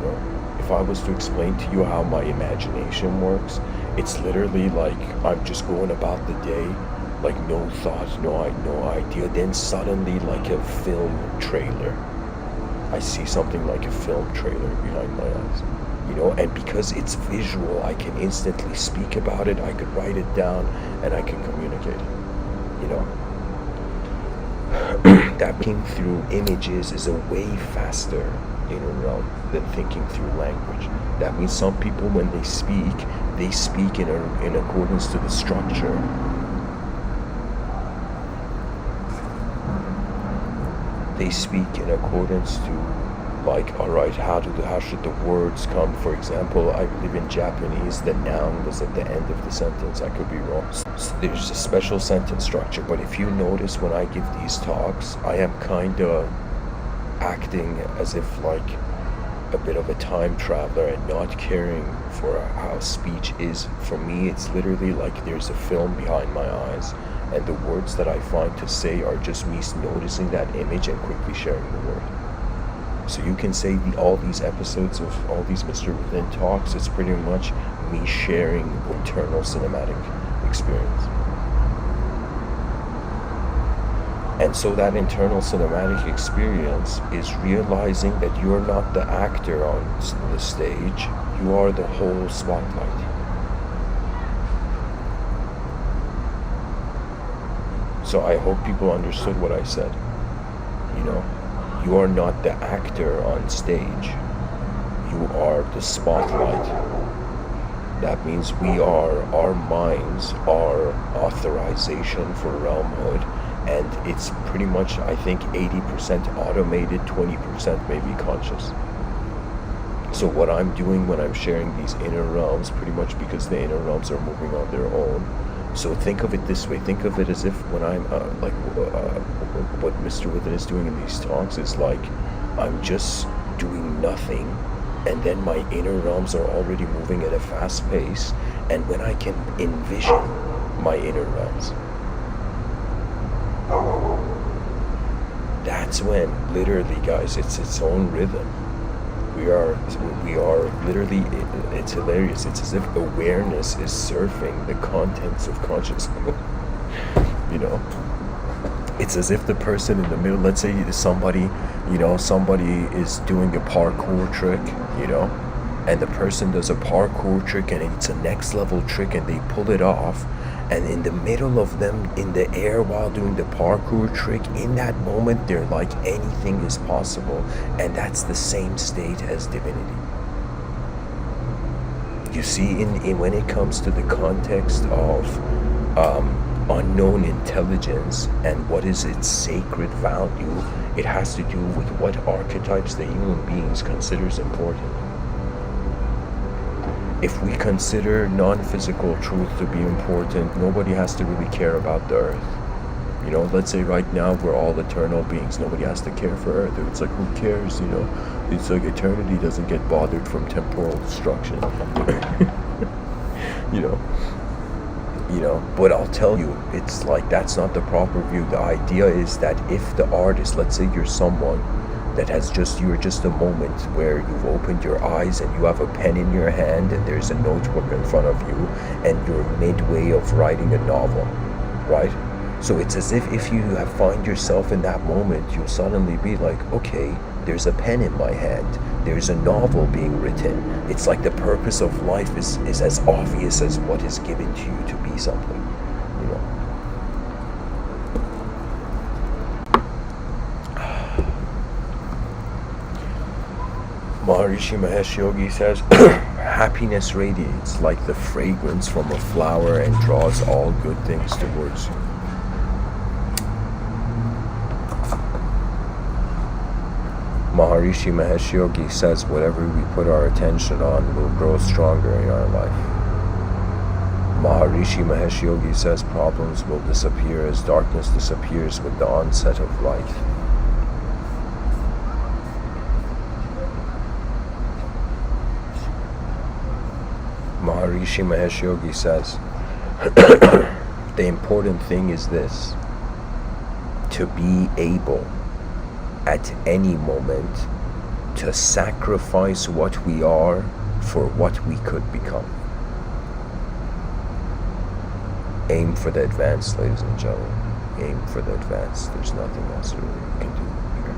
Speaker 1: If I was to explain to you how my imagination works, it's literally like I'm just going about the day, like no thought, no idea. Then suddenly, like a film trailer, I see something like a film trailer behind my eyes. And because it's visual, I can instantly speak about it, I could write it down, and I can communicate it. That thinking through images is a way faster inner realm than thinking through language. That means some people, when they speak in accordance to the structure. They speak in accordance to, like, all right, how should the words come? For example, I believe in Japanese, the noun was at the end of the sentence. I could be wrong. So there's a special sentence structure, but if you notice when I give these talks, I am kind of acting as if like a bit of a time traveler and not caring for how speech is. For me, it's literally like there's a film behind my eyes, and the words that I find to say are just me noticing that image and quickly sharing the word. So you can say all these episodes of all these Mr.Within talks, it's pretty much me sharing internal cinematic experience. And so that internal cinematic experience is realizing that you're not the actor on the stage, you are the whole spotlight. So I hope people understood what I said. You are not the actor on stage. You are the spotlight. That means our minds are authorization for realmhood, and it's pretty much, I think, 80% automated, 20% maybe conscious. So what I'm doing when I'm sharing these inner realms, pretty much because the inner realms are moving on their own. So think of it this way. Think of it as if when I'm what Mr.Within is doing in these talks is like I'm just doing nothing, and then my inner realms are already moving at a fast pace, and when I can envision my inner realms, that's when literally, guys, it's its own rhythm. We are literally, it's hilarious. It's as if awareness is surfing the contents of consciousness. It's as if the person in the middle, let's say somebody is doing a parkour trick, and the person does a parkour trick and it's a next level trick and they pull it off, and in the middle of them in the air while doing the parkour trick, in that moment they're like anything is possible, and that's the same state as divinity. You see, in when it comes to the context of unknown intelligence and what is its sacred value, it has to do with what archetypes the human beings considers important. If we consider non-physical truth to be important, nobody has to really care about the earth. Let's say right now we're all eternal beings. Nobody has to care for earth. It's like, who cares, It's like eternity doesn't get bothered from temporal destruction. But I'll tell you, it's like that's not the proper view. The idea is that if the artist, let's say you're someone that you're just a moment where you've opened your eyes and you have a pen in your hand and there's a notebook in front of you and you're midway of writing a novel, right? So it's as if you find yourself in that moment, you'll suddenly be like, okay, there's a pen in my hand, there's a novel being written. It's like the purpose of life is as obvious as what is given to you to be something, Maharishi Mahesh Yogi says, happiness radiates like the fragrance from a flower and draws all good things towards you. Maharishi Mahesh Yogi says, whatever we put our attention on will grow stronger in our life. Maharishi Mahesh Yogi says, problems will disappear as darkness disappears with the onset of light. Maharishi Mahesh Yogi says, the important thing is this: to be able at any moment to sacrifice what we are for what we could become. Aim for the advanced, ladies and gentlemen. Aim for the advanced. There's nothing else really you can do here.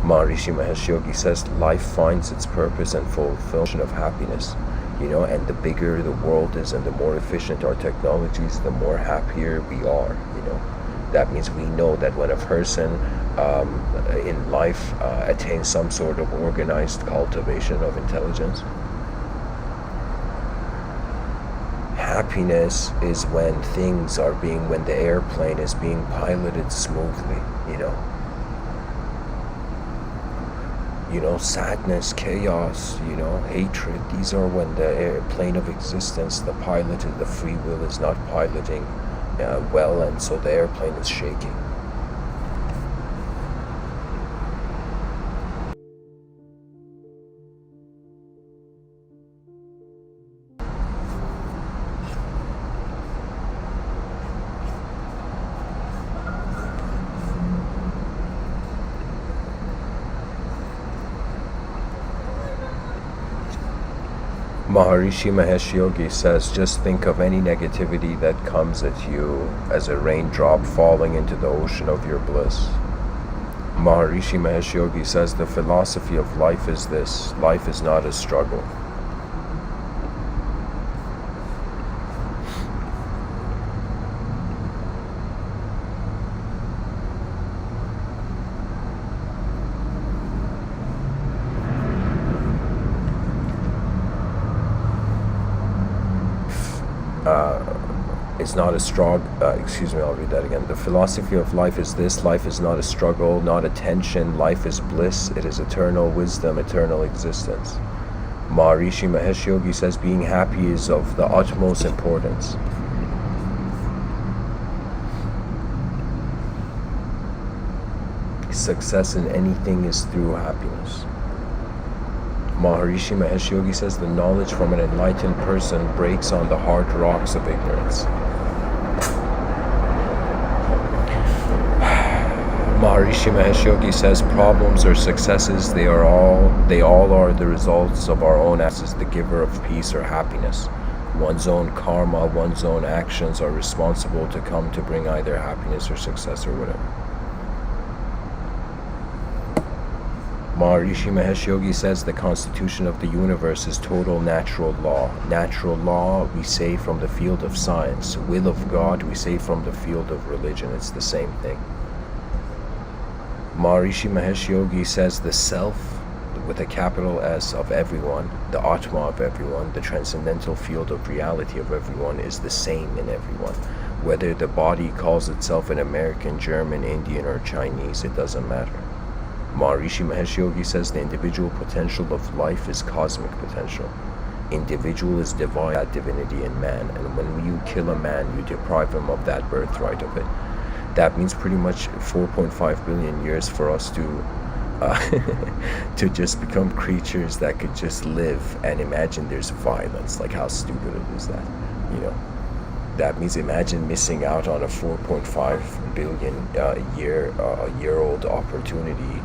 Speaker 1: Maharishi Mahesh Yogi says, life finds its purpose and fulfillment of happiness. And the bigger the world is and the more efficient our technologies, the more happier we are. That means we know that when a person in life attains some sort of organized cultivation of intelligence, happiness is when when the airplane is being piloted smoothly. Sadness, chaos, hatred, these are when the airplane of existence, the free will is not piloting well, and so the airplane is shaking. Maharishi Mahesh Yogi says, just think of any negativity that comes at you as a raindrop falling into the ocean of your bliss. Maharishi Mahesh Yogi says, the philosophy of life is this: life is not a struggle. It's not a struggle. I'll read that again. The philosophy of life is this: life is not a struggle, not a tension. Life is bliss. It is eternal wisdom, eternal existence. Maharishi Mahesh Yogi says, being happy is of the utmost importance. Success in anything is through happiness. Maharishi Mahesh Yogi says, the knowledge from an enlightened person breaks on the hard rocks of ignorance. Maharishi Mahesh Yogi says, problems or successes, they all are the results of our own actions, the giver of peace or happiness. One's own karma, one's own actions are responsible to come to bring either happiness or success or whatever. Maharishi Mahesh Yogi says, the constitution of the universe is total natural law. Natural law, we say, from the field of science. Will of God, we say, from the field of religion. It's the same thing. Maharishi Mahesh Yogi says, the self, with a capital S, of everyone, the Atma of everyone, the transcendental field of reality of everyone, is the same in everyone. Whether the body calls itself an American, German, Indian, or Chinese, it doesn't matter. Maharishi Mahesh Yogi says, the individual potential of life is cosmic potential. Individual is divine, that divinity in man, and when you kill a man, you deprive him of that birthright of it. That means pretty much 4.5 billion years for us to just become creatures that could just live and imagine there's violence. Like, how stupid is that? That means imagine missing out on a 4.5 billion year-old opportunity,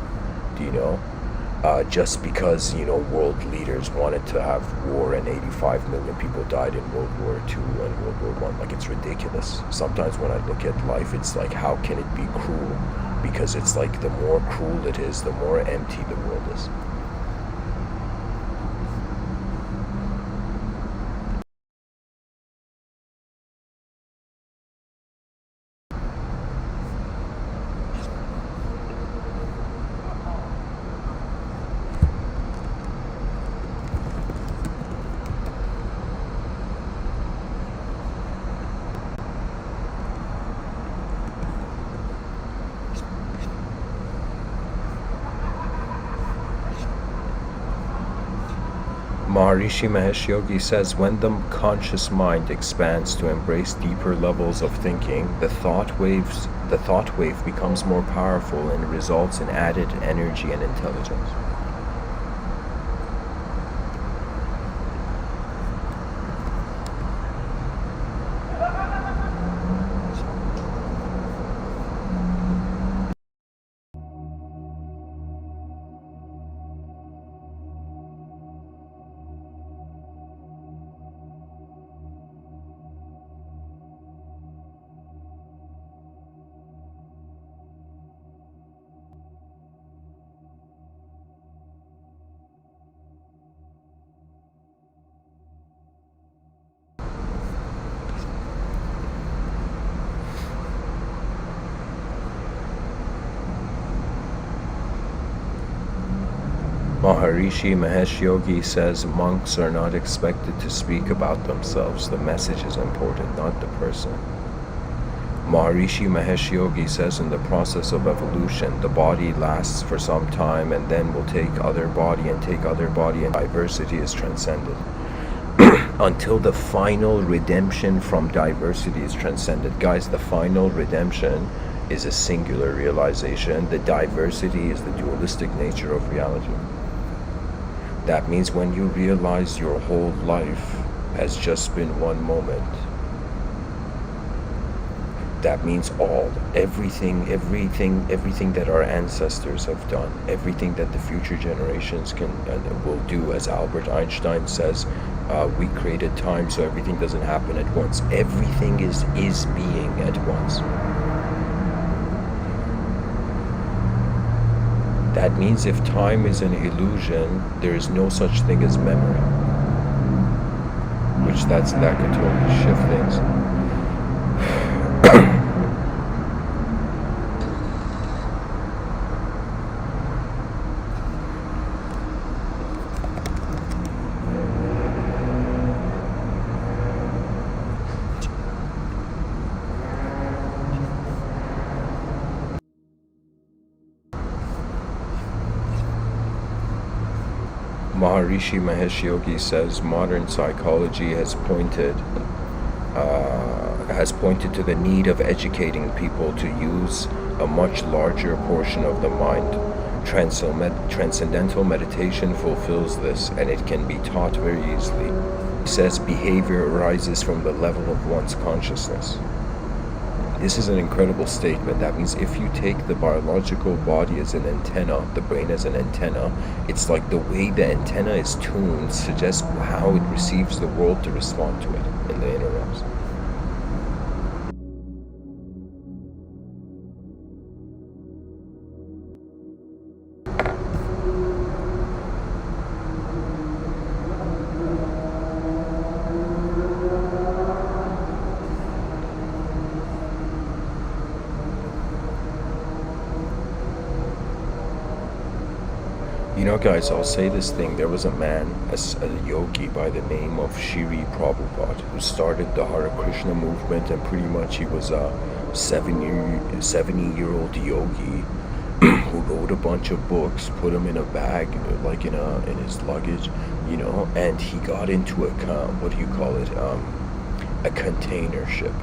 Speaker 1: just because, world leaders wanted to have war and 85 million people died in World War II and World War I. Like, it's ridiculous. Sometimes when I look at life, it's like, how can it be cruel? Because it's like, the more cruel it is, the more empty the world is. Maharishi Mahesh Yogi says, when the conscious mind expands to embrace deeper levels of thinking, the thought wave becomes more powerful and results in added energy and intelligence. Maharishi Mahesh Yogi says monks are not expected to speak about themselves. The message is important, not the person. Maharishi Mahesh Yogi says in the process of evolution, the body lasts for some time and then will take other body and diversity is transcended. Until the final redemption from diversity is transcended. Guys, the final redemption is a singular realization. The diversity is the dualistic nature of reality. That means when you realize your whole life has just been one moment, that means everything that our ancestors have done, everything that the future generations can and will do, as Albert Einstein says, we created time, so everything doesn't happen at once. Everything is being at once. That means if time is an illusion, there is no such thing as memory. That could totally shift things. Maharishi Mahesh Yogi says modern psychology has pointed to the need of educating people to use a much larger portion of the mind. Transcendental meditation fulfills this, and it can be taught very easily. He says behavior arises from the level of one's consciousness. This is an incredible statement. That means if you take the biological body as an antenna, the brain as an antenna, it's like the way the antenna is tuned suggests how it receives the world to respond to it in the inner realms. You know, guys, I'll say this thing. There was a man, a yogi by the name of Shri Prabhupada, who started the Hare Krishna movement, and pretty much he was a 70-year-old yogi who wrote a bunch of books, put them in a bag, like in his luggage, you know, and he got into a container ship,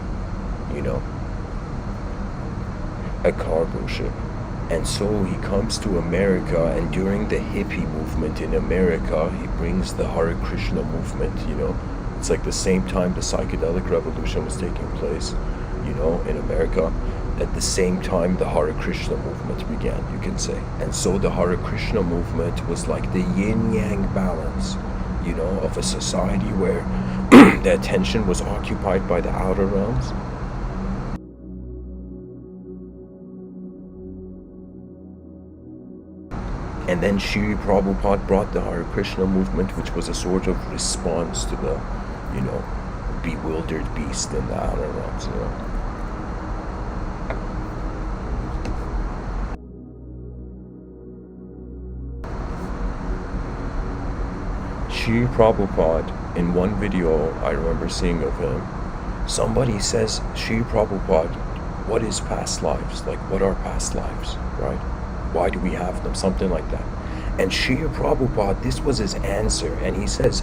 Speaker 1: you know, a cargo ship. And so he comes to America, and during the hippie movement in America, he brings the Hare Krishna movement, you know. It's like the same time the psychedelic revolution was taking place, you know, in America. At the same time, the Hare Krishna movement began, you can say. And so the Hare Krishna movement was like the yin-yang balance, you know, of a society where the attention was occupied by the outer realms. And then Shri Prabhupada brought the Hare Krishna movement, which was a sort of response to the, you know, bewildered beast in the outer realms, you know. Shri Prabhupada, in one video I remember seeing of him, somebody says, Shri Prabhupada, what is past lives? Like, what are past lives, right? Why do we have them? Something like that. And Srila Prabhupada, this was his answer. And he says,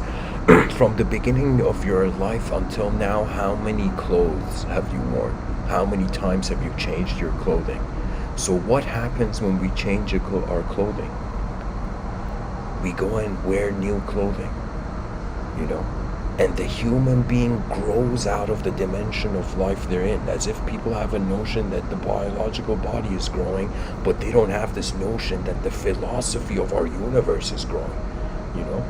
Speaker 1: from the beginning of your life until now, how many clothes have you worn? How many times have you changed your clothing? So what happens when we change our clothing? We go and wear new clothing, you know? And the human being grows out of the dimension of life they're in, as if people have a notion that the biological body is growing, but they don't have this notion that the philosophy of our universe is growing, you know?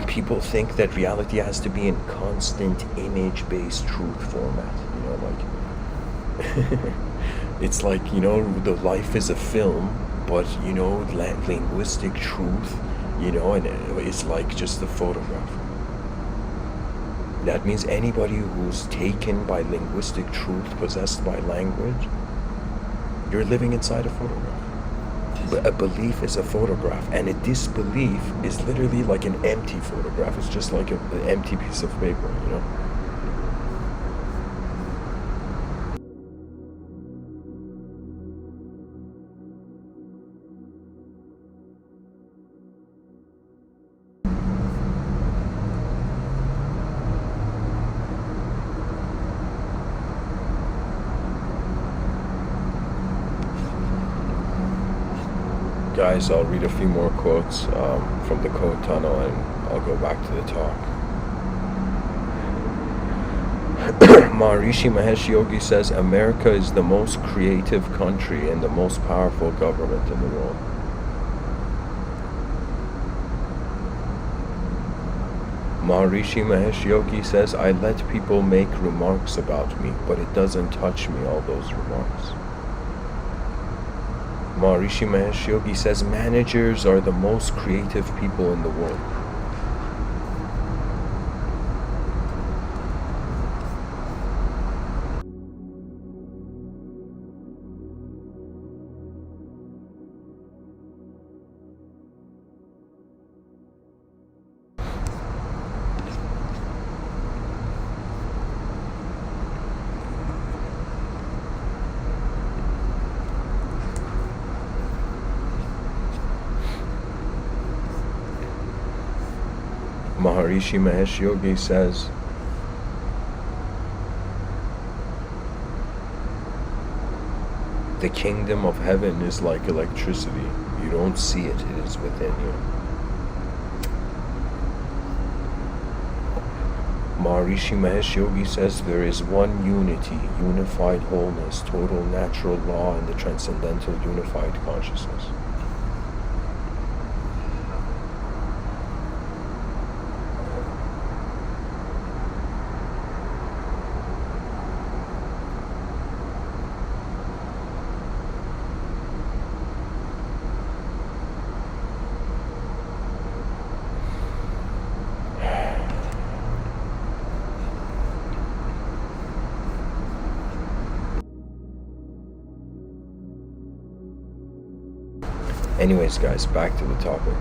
Speaker 1: People think that reality has to be in constant image-based truth format, you know, like it's like, you know, the life is a film, but, you know, linguistic truth, you know, and it's like just a photograph. That means anybody who's taken by linguistic truth, possessed by language, you're living inside a photograph. But a belief is a photograph, and a disbelief is literally like an empty photograph. It's just like an empty piece of paper, you know? Guys, I'll read a few more quotes from the code tunnel and I'll go back to the talk. Maharishi Mahesh Yogi says, America is the most creative country and the most powerful government in the world. Maharishi Mahesh Yogi says, I let people make remarks about me, but it doesn't touch me, all those remarks. Maharishi Mahesh Yogi says, managers are the most creative people in the world. Maharishi Mahesh Yogi says, the kingdom of heaven is like electricity. You don't see it, it is within you. Maharishi Mahesh Yogi says, there is one unity, unified wholeness, total natural law, and the transcendental unified consciousness. Anyways, guys, back to the topic.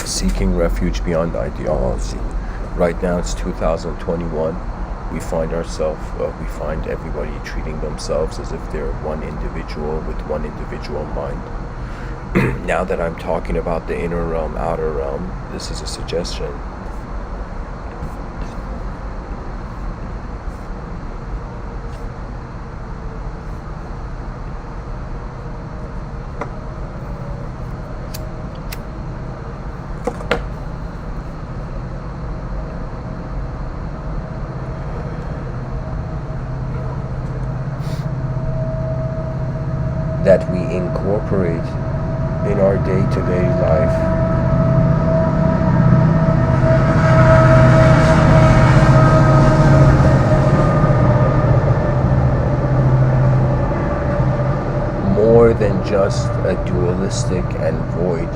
Speaker 1: Seeking refuge beyond ideology. Right now it's 2021. We find everybody treating themselves as if they're one individual with one individual mind. Now that I'm talking about the inner realm, outer realm, this is a suggestion. That we incorporate in our day-to-day life. More than just a dualistic and void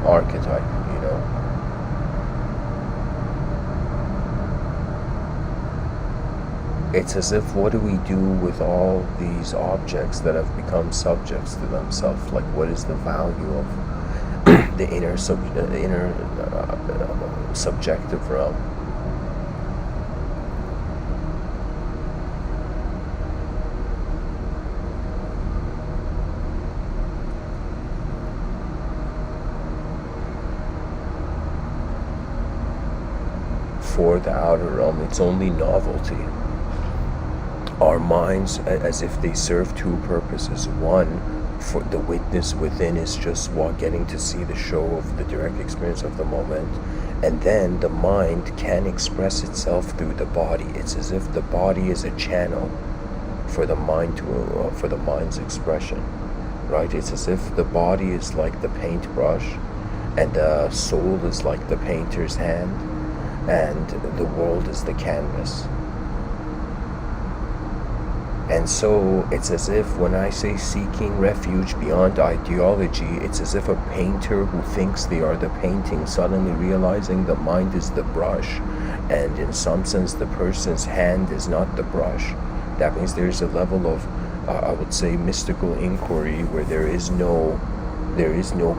Speaker 1: archetype, you know. It's as if, what do we do with all these objects that have become subjects to themselves? Like, what is the value of the inner subjective realm? for the outer realm. It's only novelty. Our minds, as if they serve two purposes. One, for the witness within is just getting to see the show of the direct experience of the moment, and then the mind can express itself through the body. It's as if the body is a channel for the mind for the mind's expression, right? It's as if the body is like the paintbrush, and the soul is like the painter's hand, and the world is the canvas. And so it's as if when I say seeking refuge beyond ideology, it's as if a painter who thinks they are the painting suddenly realizing the mind is the brush, and in some sense the person's hand is not the brush. That means there's a level of, I would say, mystical inquiry where there is no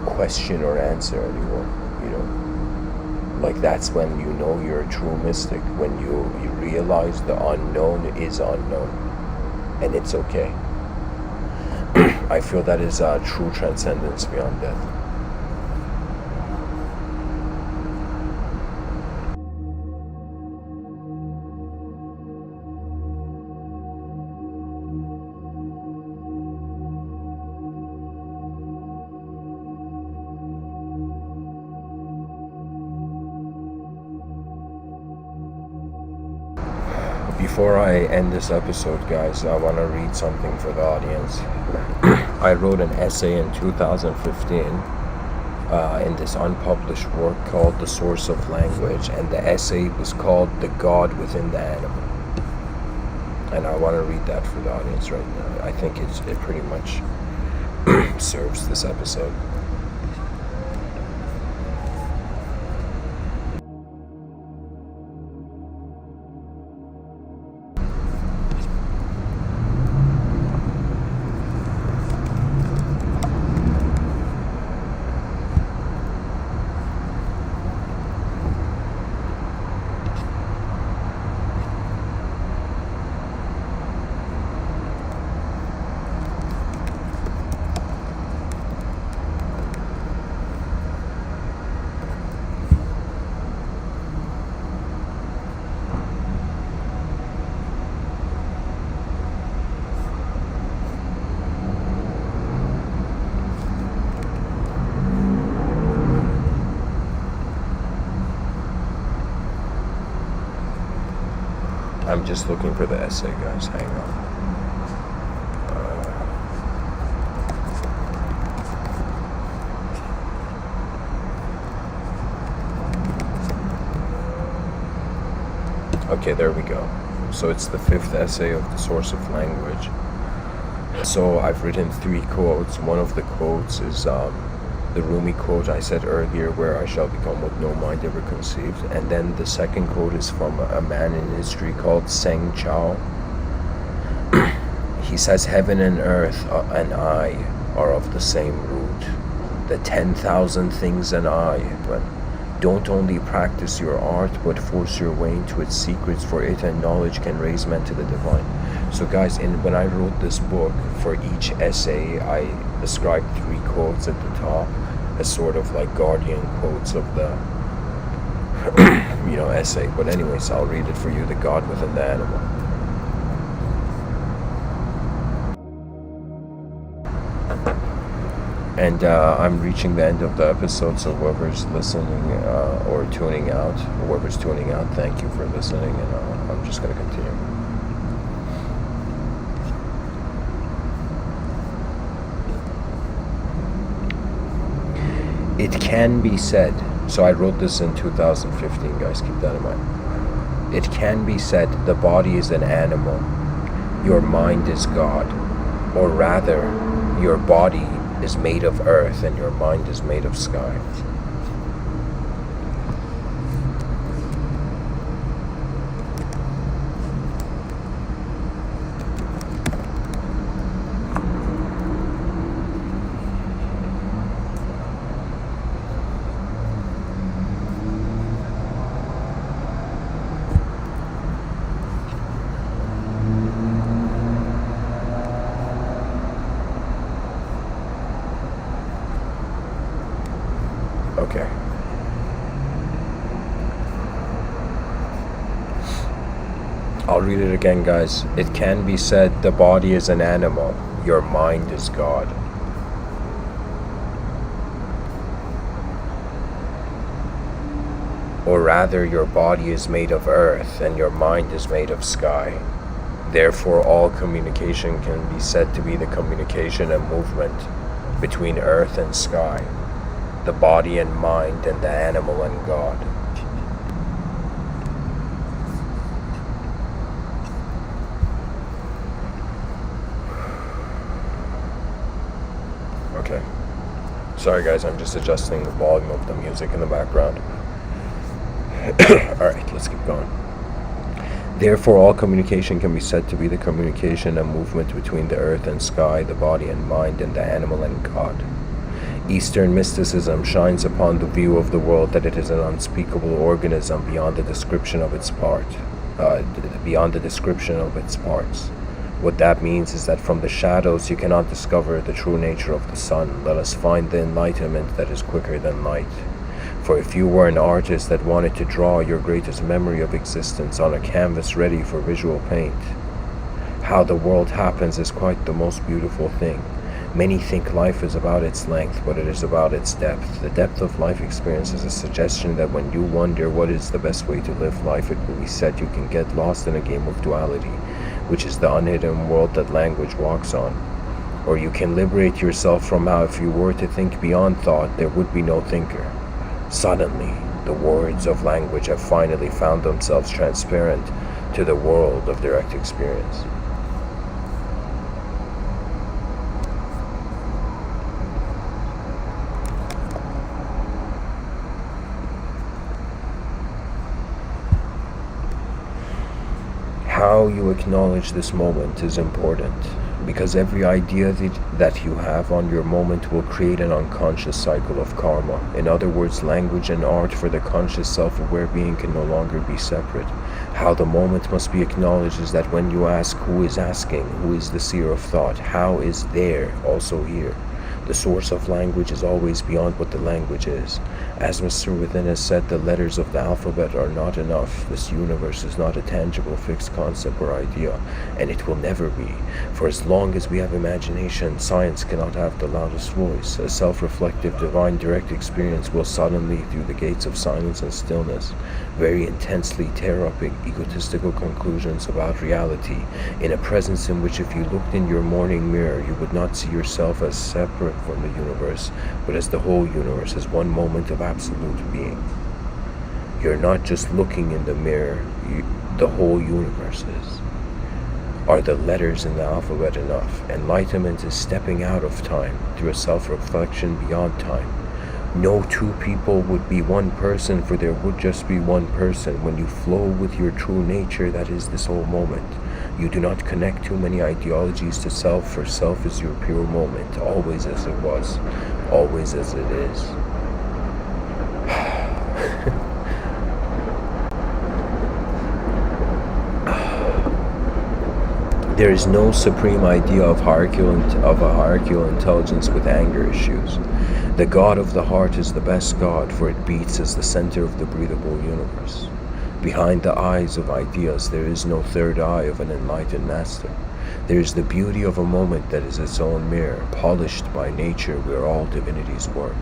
Speaker 1: question or answer anymore, you know. Like that's when you know you're a true mystic, when you realize the unknown is unknown. And it's okay. I feel that is true transcendence beyond death. Before I end this episode, guys, I want to read something for the audience. I wrote an essay in 2015 in this unpublished work called The Source of Language, and the essay was called The God Within the Animal. And I want to read that for the audience right now. I think it pretty much serves this episode. I'm just looking for the essay, guys. Hang on. Okay, there we go. So it's the 5th essay of The Source of Language. So I've written 3 quotes. One of the quotes is the Rumi quote I said earlier, where I shall become what no mind ever conceived. And then the second quote is from a man in history called Seng Chao. He says, heaven and earth and I are of the same root. The 10,000 things and I. But don't only practice your art, but force your way into its secrets, for it and knowledge can raise men to the divine. So guys, when I wrote this book, for each essay, I ascribed 3 quotes at the top as sort of like guardian quotes of the essay. But anyways, I'll read it for you. The God Within the Animal. And I'm reaching the end of the episode, so whoever's listening or tuning out, whoever's tuning out, thank you for listening, and I'm just going to continue. It can be said, so I wrote this in 2015, guys, keep that in mind. It can be said the body is an animal, your mind is God, or rather, your body is made of earth and your mind is made of sky. I'll read it again, guys. It can be said, the body is an animal, your mind is God. Or rather, your body is made of earth and your mind is made of sky. Therefore, all communication can be said to be the communication and movement between earth and sky, the body and mind, and the animal and God. Okay. Sorry guys, I'm just adjusting the volume of the music in the background. Alright, let's keep going. Therefore, all communication can be said to be the communication and movement between the earth and sky, the body and mind, and the animal and God. Eastern mysticism shines upon the view of the world that it is an unspeakable organism beyond the description of its parts. What that means is that from the shadows you cannot discover the true nature of the sun. Let us find the enlightenment that is quicker than light. For if you were an artist that wanted to draw your greatest memory of existence on a canvas ready for visual paint, how the world happens is quite the most beautiful thing. Many think life is about its length, but it is about its depth. The depth of life experience is a suggestion that when you wonder what is the best way to live life, it will be said you can get lost in a game of duality, which is the unhidden world that language walks on. Or you can liberate yourself from how if you were to think beyond thought, there would be no thinker. Suddenly, the words of language have finally found themselves transparent to the world of direct experience. How you acknowledge this moment is important, because every idea that you have on your moment will create an unconscious cycle of karma. In other words, language and art for the conscious self-aware being can no longer be separate. How the moment must be acknowledged is that when you ask who is asking, who is the seer of thought, how is there also here? The source of language is always beyond what the language is. As Mr.Within has said, the letters of the alphabet are not enough. This universe is not a tangible, fixed concept or idea, and it will never be. For as long as we have imagination, science cannot have the loudest voice. A self-reflective, divine, direct experience will suddenly, through the gates of silence and stillness, very intensely tear up egotistical conclusions about reality, in a presence in which if you looked in your morning mirror, you would not see yourself as separate from the universe, but as the whole universe, as one moment of absolute being. You're not just looking in the mirror, the whole universe is. Are the letters in the alphabet enough? Enlightenment is stepping out of time through a self-reflection beyond time. No two people would be one person, for there would just be one person. When you flow with your true nature, that is this whole moment. You do not connect too many ideologies to self, for self is your pure moment, always as it was, always as it is. There is no supreme idea of a hierarchical intelligence with anger issues. The God of the heart is the best God, for it beats as the center of the breathable universe. Behind the eyes of ideas, there is no third eye of an enlightened master. There is the beauty of a moment that is its own mirror, polished by nature, where all divinities work.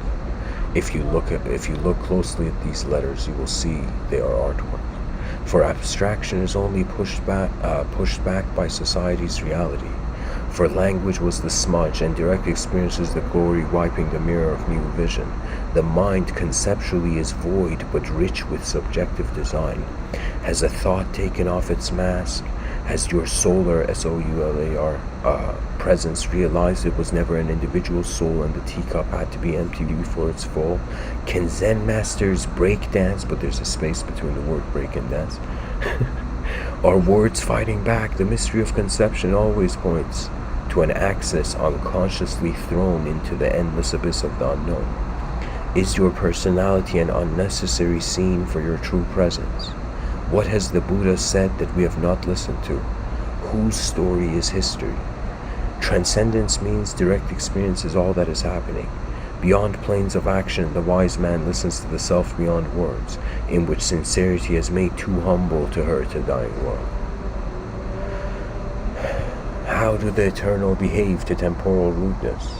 Speaker 1: If you look closely at these letters, you will see they are artwork. For abstraction is only pushed back by society's reality. For language was the smudge, and direct experience is the glory wiping the mirror of new vision. The mind conceptually is void, but rich with subjective design. Has a thought taken off its mask? Has your solar, SOULAR, presence realized it was never an individual soul and the teacup had to be emptied before it's full? Can Zen masters break dance? But there's a space between the word break and dance. Are words fighting back? The mystery of conception always points to an axis unconsciously thrown into the endless abyss of the unknown. Is your personality an unnecessary scene for your true presence? What has the Buddha said that we have not listened to? Whose story is history? Transcendence means direct experience is all that is happening. Beyond planes of action, the wise man listens to the self beyond words, in which sincerity has made too humble to hurt a dying world. How do the eternal behave to temporal rudeness?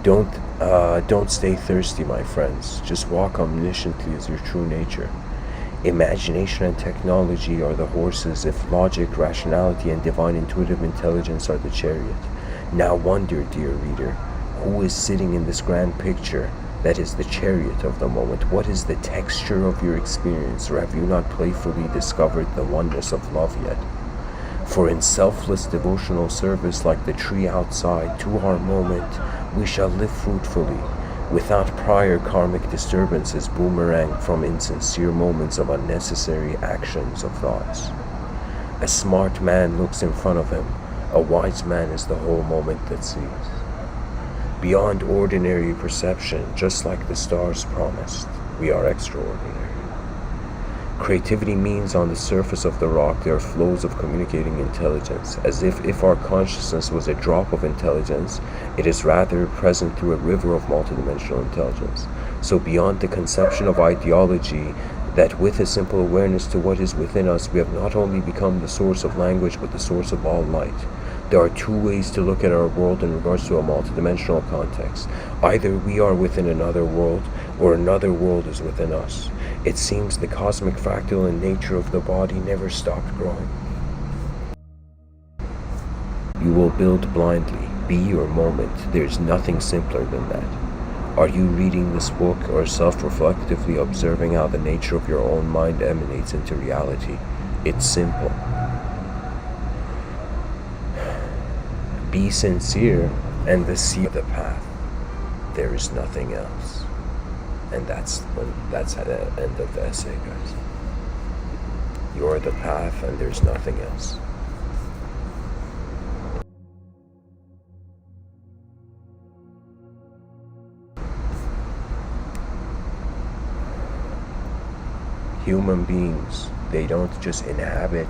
Speaker 1: Don't stay thirsty, my friends. Just walk omnisciently as your true nature. Imagination and technology are the horses, if logic, rationality, and divine intuitive intelligence are the chariot. Now wonder, dear reader, who is sitting in this grand picture that is the chariot of the moment? What is the texture of your experience, or have you not playfully discovered the oneness of love yet? For in selfless devotional service, like the tree outside, to our moment, we shall live fruitfully, without prior karmic disturbances boomerang from insincere moments of unnecessary actions of thoughts. A smart man looks in front of him. A wise man is the whole moment that sees. Beyond ordinary perception, just like the stars promised, we are extraordinary. Creativity means on the surface of the rock there are flows of communicating intelligence, as if our consciousness was a drop of intelligence, it is rather present through a river of multidimensional intelligence. So beyond the conception of ideology, that with a simple awareness to what is within us, we have not only become the source of language, but the source of all light. There are two ways to look at our world in regards to a multidimensional context. Either we are within another world, or another world is within us. It seems the cosmic fractal in nature of the body never stopped growing. You will build blindly. Be your moment. There's nothing simpler than that. Are you reading this book or self-reflectively observing how the nature of your own mind emanates into reality? It's simple. Be sincere and see the path. There is nothing else. And that's at the end of the essay, guys. You're the path and there's nothing else. Human beings, they don't just inhabit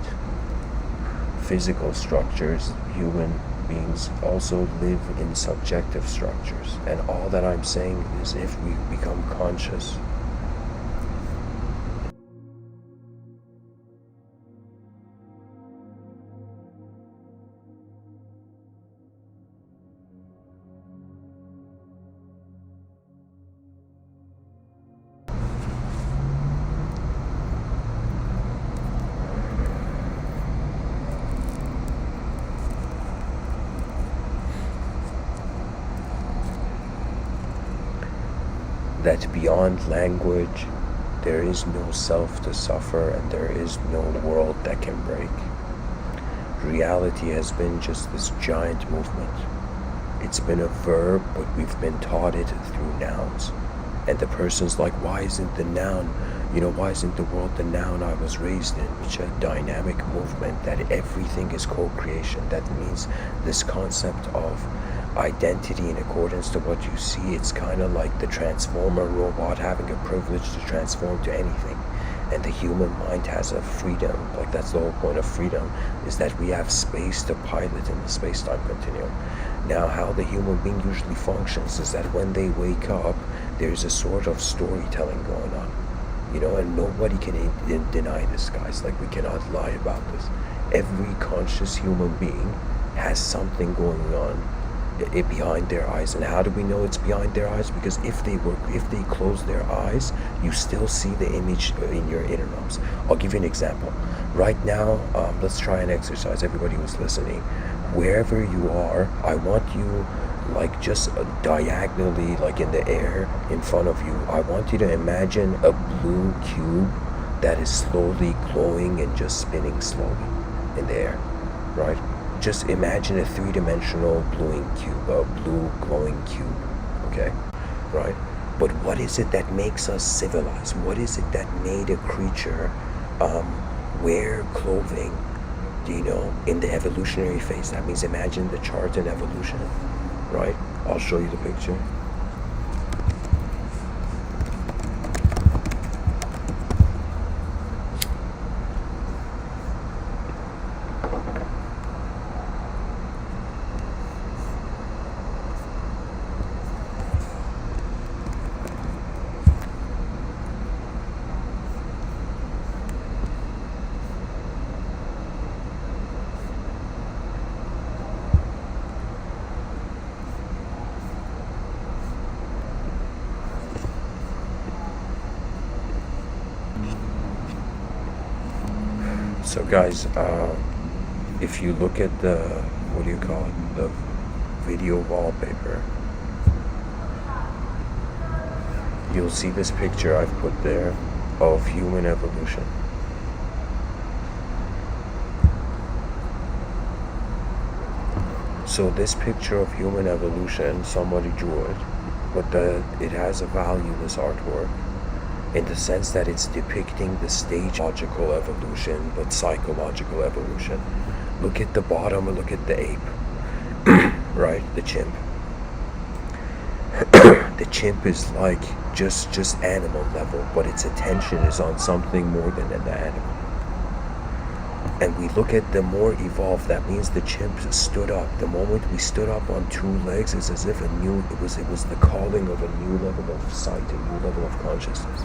Speaker 1: physical structures. Human beings also live in subjective structures, and all that I'm saying is if we become conscious, that beyond language there is no self to suffer and there is no world that can break. Reality has been just this giant movement. It's been a verb, but we've been taught it through nouns. And the person's like, why isn't the noun, why isn't the world the noun I was raised in? It's a dynamic movement that everything is co-creation. That means this concept of identity in accordance to what you see. It's kind of like the transformer robot having a privilege to transform to anything. And the human mind has a freedom, like that's the whole point of freedom, is that we have space to pilot in the space-time continuum. Now, how the human being usually functions is that when they wake up, there's a sort of storytelling going on, and nobody can deny this, guys. Like, we cannot lie about this. Every conscious human being has something going on behind their eyes. And how do we know it's behind their eyes? Because if they close their eyes, you still see the image in your inner realms. I'll give you an example. Right now, let's try an exercise. Everybody who's listening, wherever you are, I want you, like, just diagonally, like in the air in front of you, I want you to imagine a blue cube that is slowly glowing and just spinning slowly in the air, right? Just imagine a three-dimensional blue glowing cube, okay? Right? But what is it that makes us civilized? What is it that made a creature wear clothing, in the evolutionary phase? That means imagine the chart in evolution, right? I'll show you the picture. So guys, if you look at the, what do you call it, the video wallpaper, you'll see this picture I've put there of human evolution. So this picture of human evolution, somebody drew it, but it has a value, this artwork, in the sense that it's depicting the stage logical evolution, but psychological evolution. Look at the bottom and look at the ape, right? The chimp. The chimp is like just animal level, but its attention is on something more than an animal. And we look at the more evolved, that means the chimp stood up. The moment we stood up on two legs, it's as if it was the calling of a new level of sight, a new level of consciousness.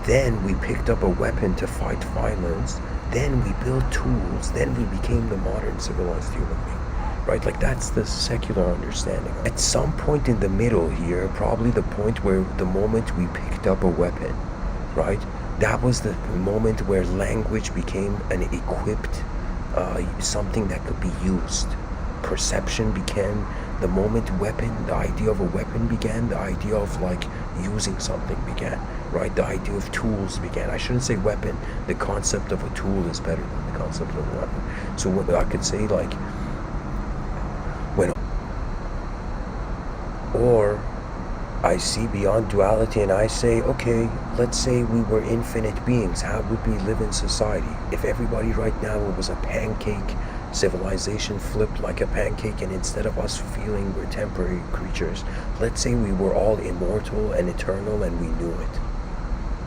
Speaker 1: Then we picked up a weapon to fight violence. Then we built tools. Then we became the modern civilized human being. Right? Like, that's the secular understanding. At some point in the middle here, probably the point where the moment we picked up a weapon, right? That was the moment where language became an equipped, something that could be used. Perception began the moment the idea of a weapon began, the idea of like using something began, right? The idea of tools began. I shouldn't say weapon. The concept of a tool is better than the concept of a weapon. So what I could say, like, or I see beyond duality and I say, okay, let's say we were infinite beings. How would we live in society? If everybody right now was a pancake, civilization flipped like a pancake, and instead of us feeling we're temporary creatures, let's say we were all immortal and eternal and we knew it.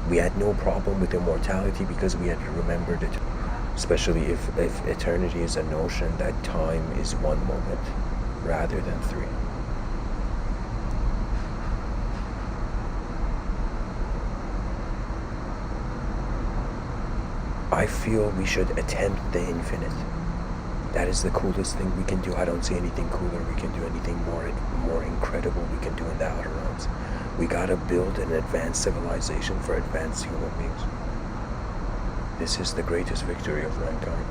Speaker 1: We had no problem with immortality because we had remembered it. Especially if eternity is a notion that time is one moment rather than three. I feel we should attempt the infinite. That is the coolest thing we can do. I don't see anything cooler we can do, anything more incredible we can do in the outer realms. We gotta build an advanced civilization for advanced human beings. This is the greatest victory of mankind.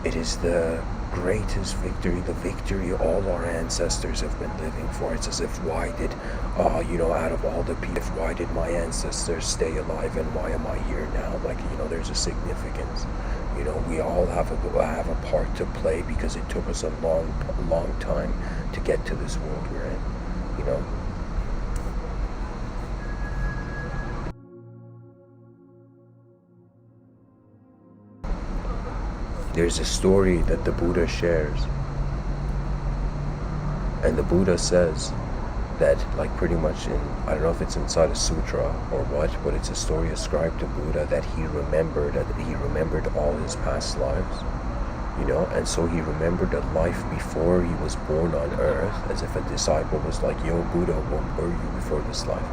Speaker 1: It is the greatest victory, the victory all our ancestors have been living for. It's as if, why did, out of all the people, why did my ancestors stay alive and why am I here now? Like, there's a significance. We all have a part to play because it took us a long time to get to this world we're in, There's a story that the Buddha shares. And the Buddha says that, like, pretty much I don't know if it's inside a sutra or what, but it's a story ascribed to Buddha that he remembered all his past lives, and so he remembered a life before he was born on earth, as if a disciple was like, yo, Buddha, what were you before this life?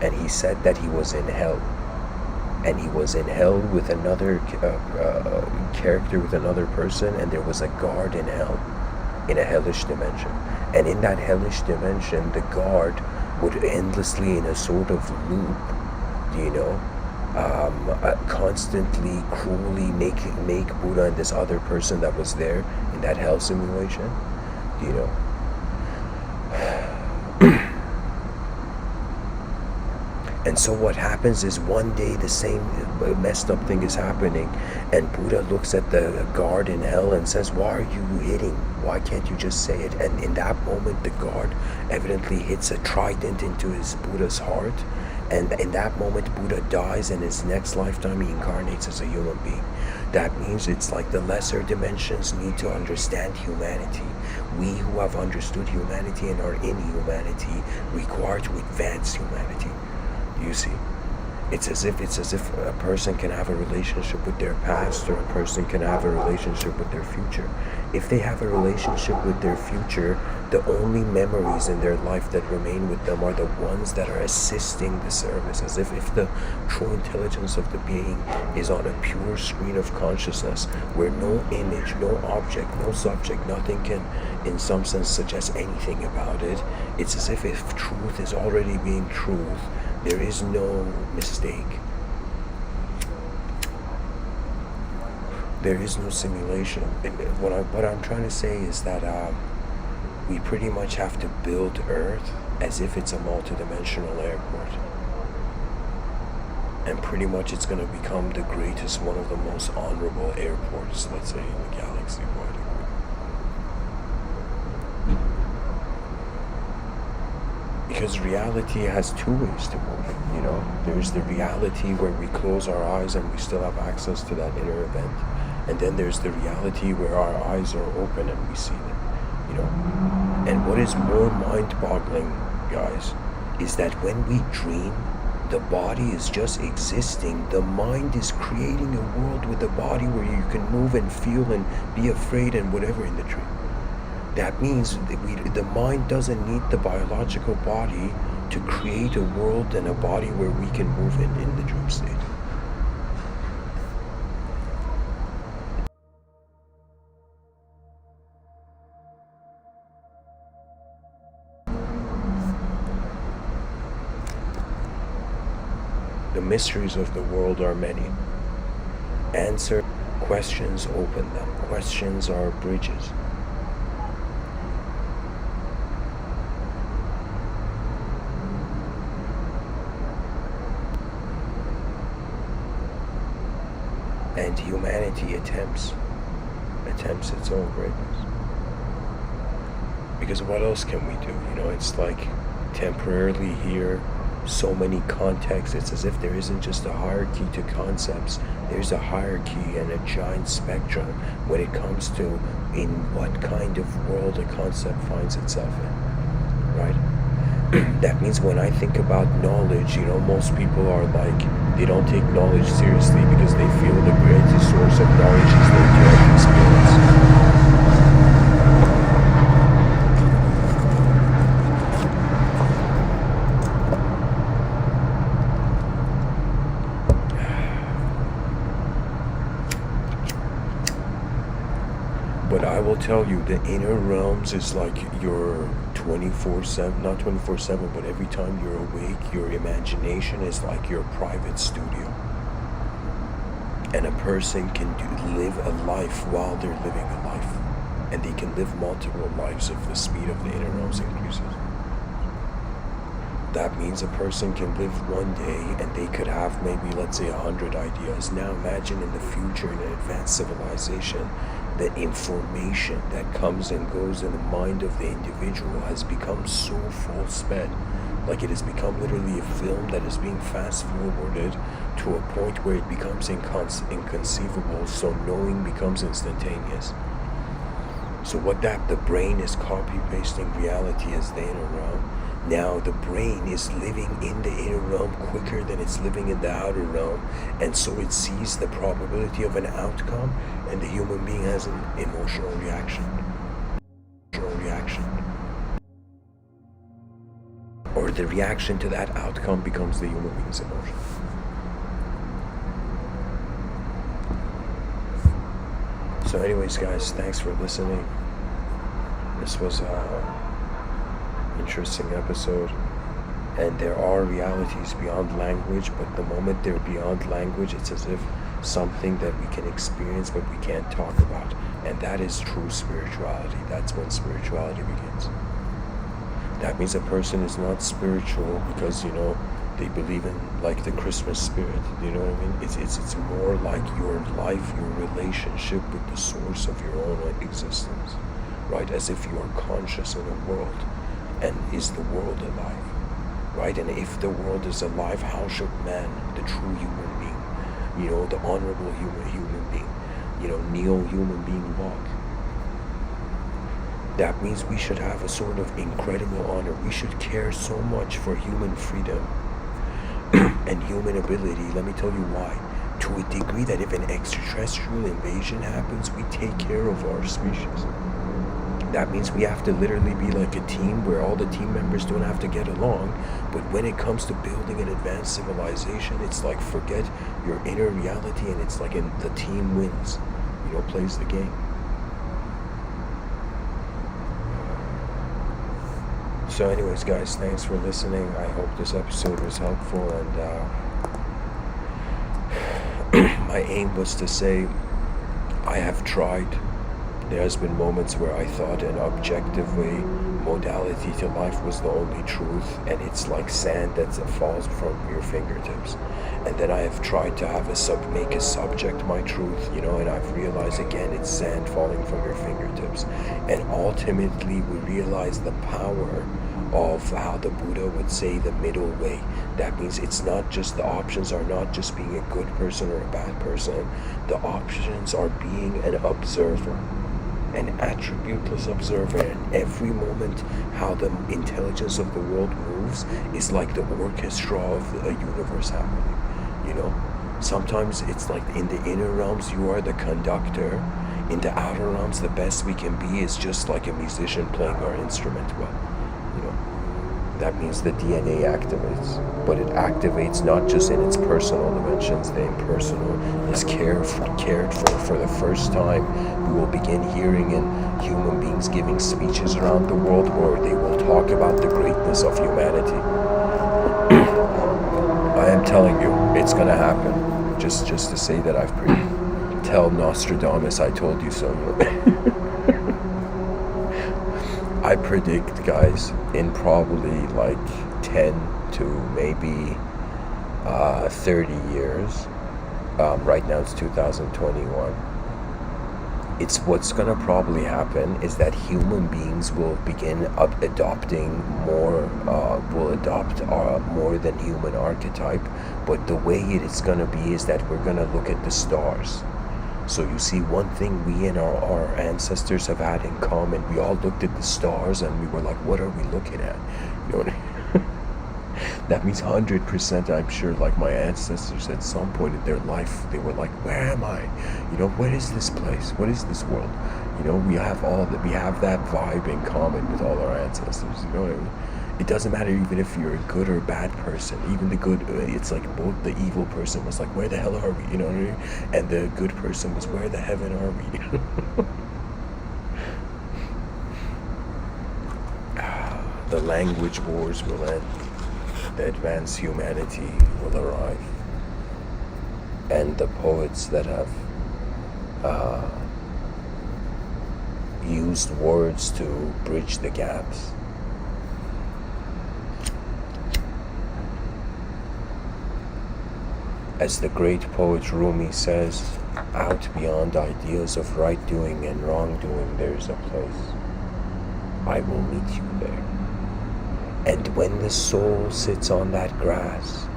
Speaker 1: And he said that he was in hell. And he was in hell with another character, with another person, and there was a guard in hell, in a hellish dimension. And in that hellish dimension, the guard would endlessly, in a sort of loop, constantly, cruelly make Buddha and this other person that was there in that hell simulation, And so what happens is one day the same messed up thing is happening, and Buddha looks at the guard in hell and says, why are you hitting? Why can't you just say it? And in that moment the guard evidently hits a trident into Buddha's heart, and in that moment Buddha dies, and his next lifetime he incarnates as a human being. That means it's like the lesser dimensions need to understand humanity. We who have understood humanity and are in humanity require to advance humanity. You see, it's as if a person can have a relationship with their past, or a person can have a relationship with their future. If they have a relationship with their future, the only memories in their life that remain with them are the ones that are assisting the service, as if the true intelligence of the being is on a pure screen of consciousness where no image, no object, no subject, nothing can in some sense suggest anything about it. It's as if truth is already being truth. There is no mistake. There is no simulation. What I'm trying to say is that we pretty much have to build Earth as if it's a multidimensional airport. And pretty much it's going to become the greatest, one of the most honorable airports, let's say, in the galaxy. Because reality has two ways to move, you know. There's the reality where we close our eyes and we still have access to that inner event. And then there's the reality where our eyes are open and we see them, you know. And what is more mind-boggling, guys, is that when we dream, the body is just existing. The mind is creating a world with the body where you can move and feel and be afraid and whatever in the dream. That means that the mind doesn't need the biological body to create a world and a body where we can move in the dream state. The mysteries of the world are many. Answer questions, open them. Questions are bridges. And humanity attempts its own greatness. Because what else can we do? You know, it's like temporarily here, so many contexts. It's as if there isn't just a hierarchy to concepts. There's a hierarchy and a giant spectrum when it comes to in what kind of world a concept finds itself in, right? That means when I think about knowledge, you know, most people are like, they don't take knowledge seriously because they feel the greatest source of knowledge is their direct experience. But I will tell you, the inner realms is like your 24/7, not 24/7, but every time you're awake, your imagination is like your private studio. And a person can live a life while they're living a life. And they can live multiple lives if the speed of the inner realms increases. That means a person can live one day and they could have maybe, let's say, 100 ideas. Now imagine in the future, in an advanced civilization, the information that comes and goes in the mind of the individual has become so full sped, like it has become literally a film that is being fast forwarded to a point where it becomes inconceivable, so knowing becomes instantaneous. So the brain is copy pasting reality as the inner realm. Now the brain is living in the inner realm quicker than it's living in the outer realm, and so it sees the probability of an outcome, and the human being has an emotional reaction. Or the reaction to that outcome becomes the human being's emotion. So anyways, guys, thanks for listening. This was interesting episode, and there are realities beyond language, but the moment they're beyond language, it's as if something that we can experience but we can't talk about, and that is true spirituality. That's when spirituality begins. That means a person is not spiritual because, you know, they believe in like the Christmas spirit, you know what I mean? It's more like your life, your relationship with the source of your own existence, right? As if you are conscious in a world. And is the world alive, right? And if the world is alive, how should man, the true human being, you know, the honorable human being, you know, neo-human being walk? That means we should have a sort of incredible honor. We should care so much for human freedom and human ability. Let me tell you why. To a degree that if an extraterrestrial invasion happens, we take care of our species. That means we have to literally be like a team where all the team members don't have to get along. But when it comes to building an advanced civilization, it's like forget your inner reality, and it's like the team wins, you know, plays the game. So anyways, guys, thanks for listening. I hope this episode was helpful, and my aim was to say I have tried. There has been moments where I thought an objective way, modality to life was the only truth, and it's like sand that falls from your fingertips. And then I have tried to have make a subject my truth, and I've realized again it's sand falling from your fingertips. And ultimately we realize the power of how the Buddha would say the middle way. That means it's not just, the options are not just being a good person or a bad person. The options are being an observer, an attributeless observer, and every moment how the intelligence of the world moves is like the orchestra of a universe happening. Sometimes it's like in the inner realms you are the conductor. In the outer realms, the best we can be is just like a musician playing our instrument well. That means the DNA activates, but it activates not just in its personal dimensions. The impersonal is cared for the first time. We will begin hearing in human beings giving speeches around the world where they will talk about the greatness of humanity. I am telling you, it's gonna happen. Just to say that I've tell Nostradamus I told you so. I predict, guys, in probably like 10 to maybe 30 years. Right now it's 2021. It's what's gonna probably happen is that human beings will begin adopting more, will adopt more than human archetype. But the way it is gonna be is that we're gonna look at the stars. So you see, one thing we and our ancestors have had in common, we all looked at the stars and we were like, what are we looking at? You know what I mean? That means 100%, I'm sure, like my ancestors at some point in their life, they were like, where am I? What is this place? What is this world? We have that vibe in common with all our ancestors, you know what I mean? It doesn't matter even if you're a good or bad person. Even the good, it's like both the evil person was like, where the hell are we? You know what I mean? And the good person was, where the heaven are we? The language wars will end. The advanced humanity will arrive. And the poets that have used words to bridge the gaps. As the great poet Rumi says, out beyond ideas of right doing and wrongdoing, there's a place. I will meet you there. And when the soul sits on that grass,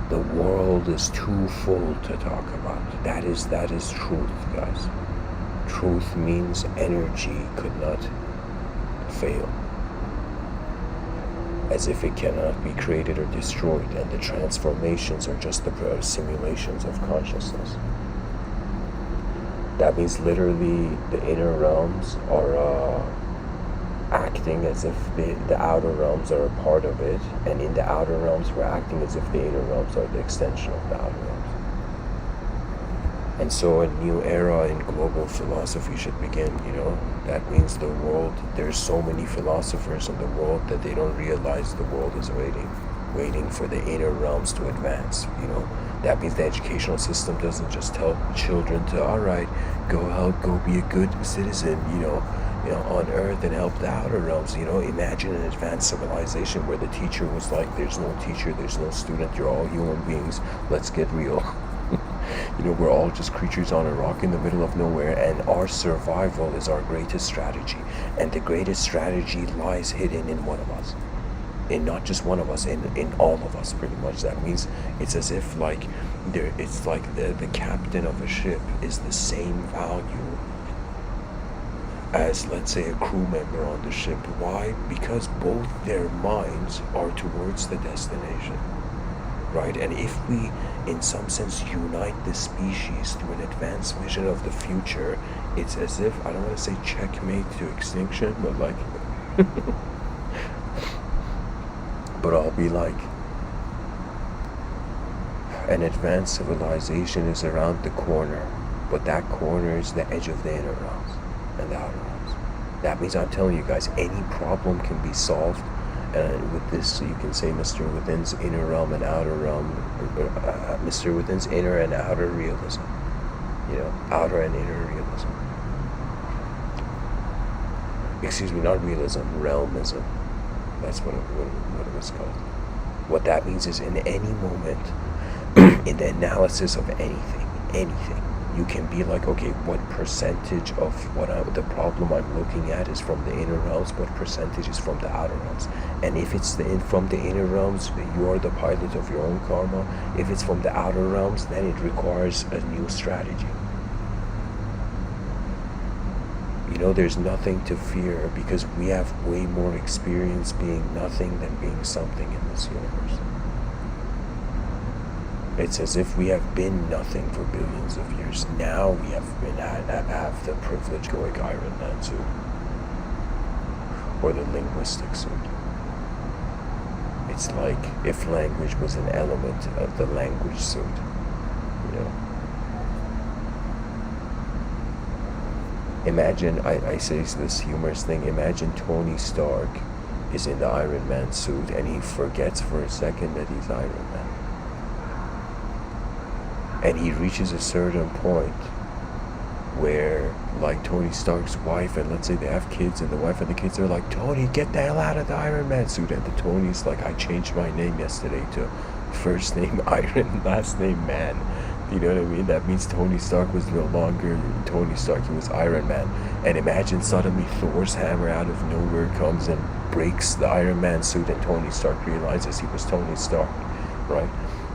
Speaker 1: the world is too full to talk about. That is truth, guys. Truth means energy could not fail. As if it cannot be created or destroyed, and the transformations are just the simulations of consciousness. That means literally the inner realms are acting as if the outer realms are a part of it, and in the outer realms we're acting as if the inner realms are the extension of the outer realms. And so a new era in global philosophy should begin, That means the world, there's so many philosophers in the world that they don't realize the world is waiting for the inner realms to advance, That means the educational system doesn't just tell children to, all right, go be a good citizen, on earth and help the outer realms. Imagine an advanced civilization where the teacher was like, there's no teacher, there's no student, you're all human beings, let's get real. We're all just creatures on a rock in the middle of nowhere, and our survival is our greatest strategy. And the greatest strategy lies hidden in one of us. In not just one of us, in all of us, pretty much. That means it's as if it's like the captain of a ship is the same value as, let's say, a crew member on the ship. Why? Because both their minds are towards the destination. Right? And if we, in some sense, unite the species to an advanced vision of the future, it's as if, I don't want to say checkmate to extinction, but like, but I'll be like, an advanced civilization is around the corner, but that corner is the edge of the inner realms and the outer realms. That means, I'm telling you guys, any problem can be solved. And with this, you can say Mr. Within's inner realm and outer realm, Mr. Within's inner and outer realism. outer and inner realism. Excuse me, not realism, realmism. That's what it was called. What that means is, in any moment, in the analysis of anything, you can be like, okay, what percentage of the problem I'm looking at is from the inner realms, what percentage is from the outer realms? And if it's from the inner realms, you are the pilot of your own karma. If it's from the outer realms, then it requires a new strategy. There's nothing to fear, because we have way more experience being nothing than being something in this universe. It's as if we have been nothing for billions of years. Now we have the privilege going Iron Man suit, or the linguistic suit. It's like if language was an element of the language suit, Imagine, I say this humorous thing, imagine Tony Stark is in the Iron Man suit and he forgets for a second that he's Iron Man. And he reaches a certain point where, like, Tony Stark's wife, and let's say they have kids, and the wife and the kids are like, Tony, get the hell out of the Iron Man suit. And the Tony's like, I changed my name yesterday to first name Iron, last name Man. You know what I mean? That means Tony Stark was no longer Tony Stark, he was Iron Man. And imagine suddenly Thor's hammer out of nowhere comes and breaks the Iron Man suit, and Tony Stark realizes he was Tony Stark, right?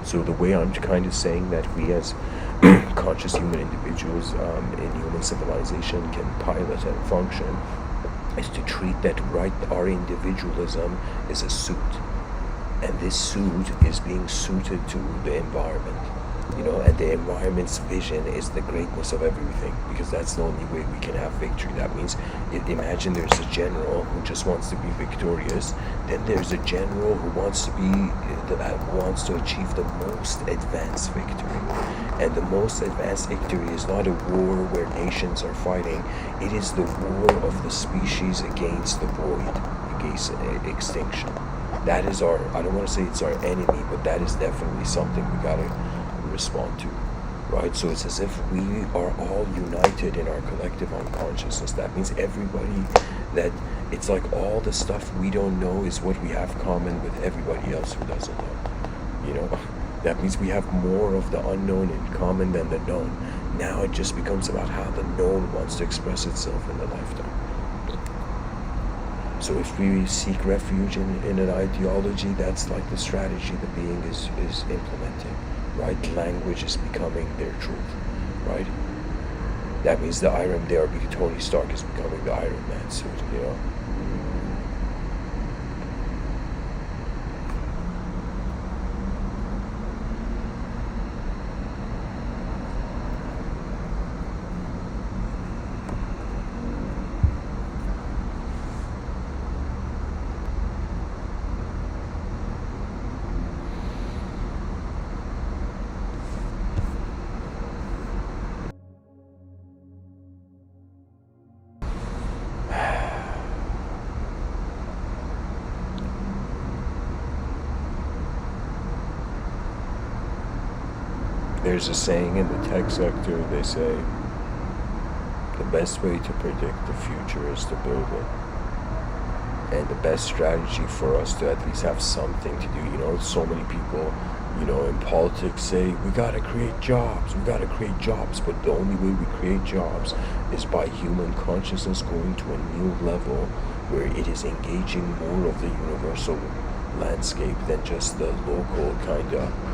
Speaker 1: So the way I'm kind of saying that we as conscious human individuals in human civilization can pilot and function is to treat that, right, our individualism is a suit. And this suit is being suited to the environment. And the environment's vision is the greatness of everything, because that's the only way we can have victory. That means, imagine there's a general who just wants to be victorious, then there's a general who wants to achieve the most advanced victory. And the most advanced victory is not a war where nations are fighting, it is the war of the species against the void, against extinction. That is I don't want to say it's our enemy, but that is definitely something we gotta respond to, right? So it's as if we are all united in our collective unconsciousness. That means everybody, that it's like all the stuff we don't know is what we have common with everybody else who doesn't know. That means we have more of the unknown in common than the known. Now it just becomes about how the known wants to express itself in the lifetime. So if we seek refuge in an ideology, that's like the strategy the being is implementing. Right? Language is becoming their truth, right? That means Tony Stark is becoming the Iron Man suit, There's a saying in the tech sector, they say, the best way to predict the future is to build it. And the best strategy for us to at least have something to do, so many people, in politics say, we gotta create jobs, but the only way we create jobs is by human consciousness going to a new level where it is engaging more of the universal landscape than just the local kind of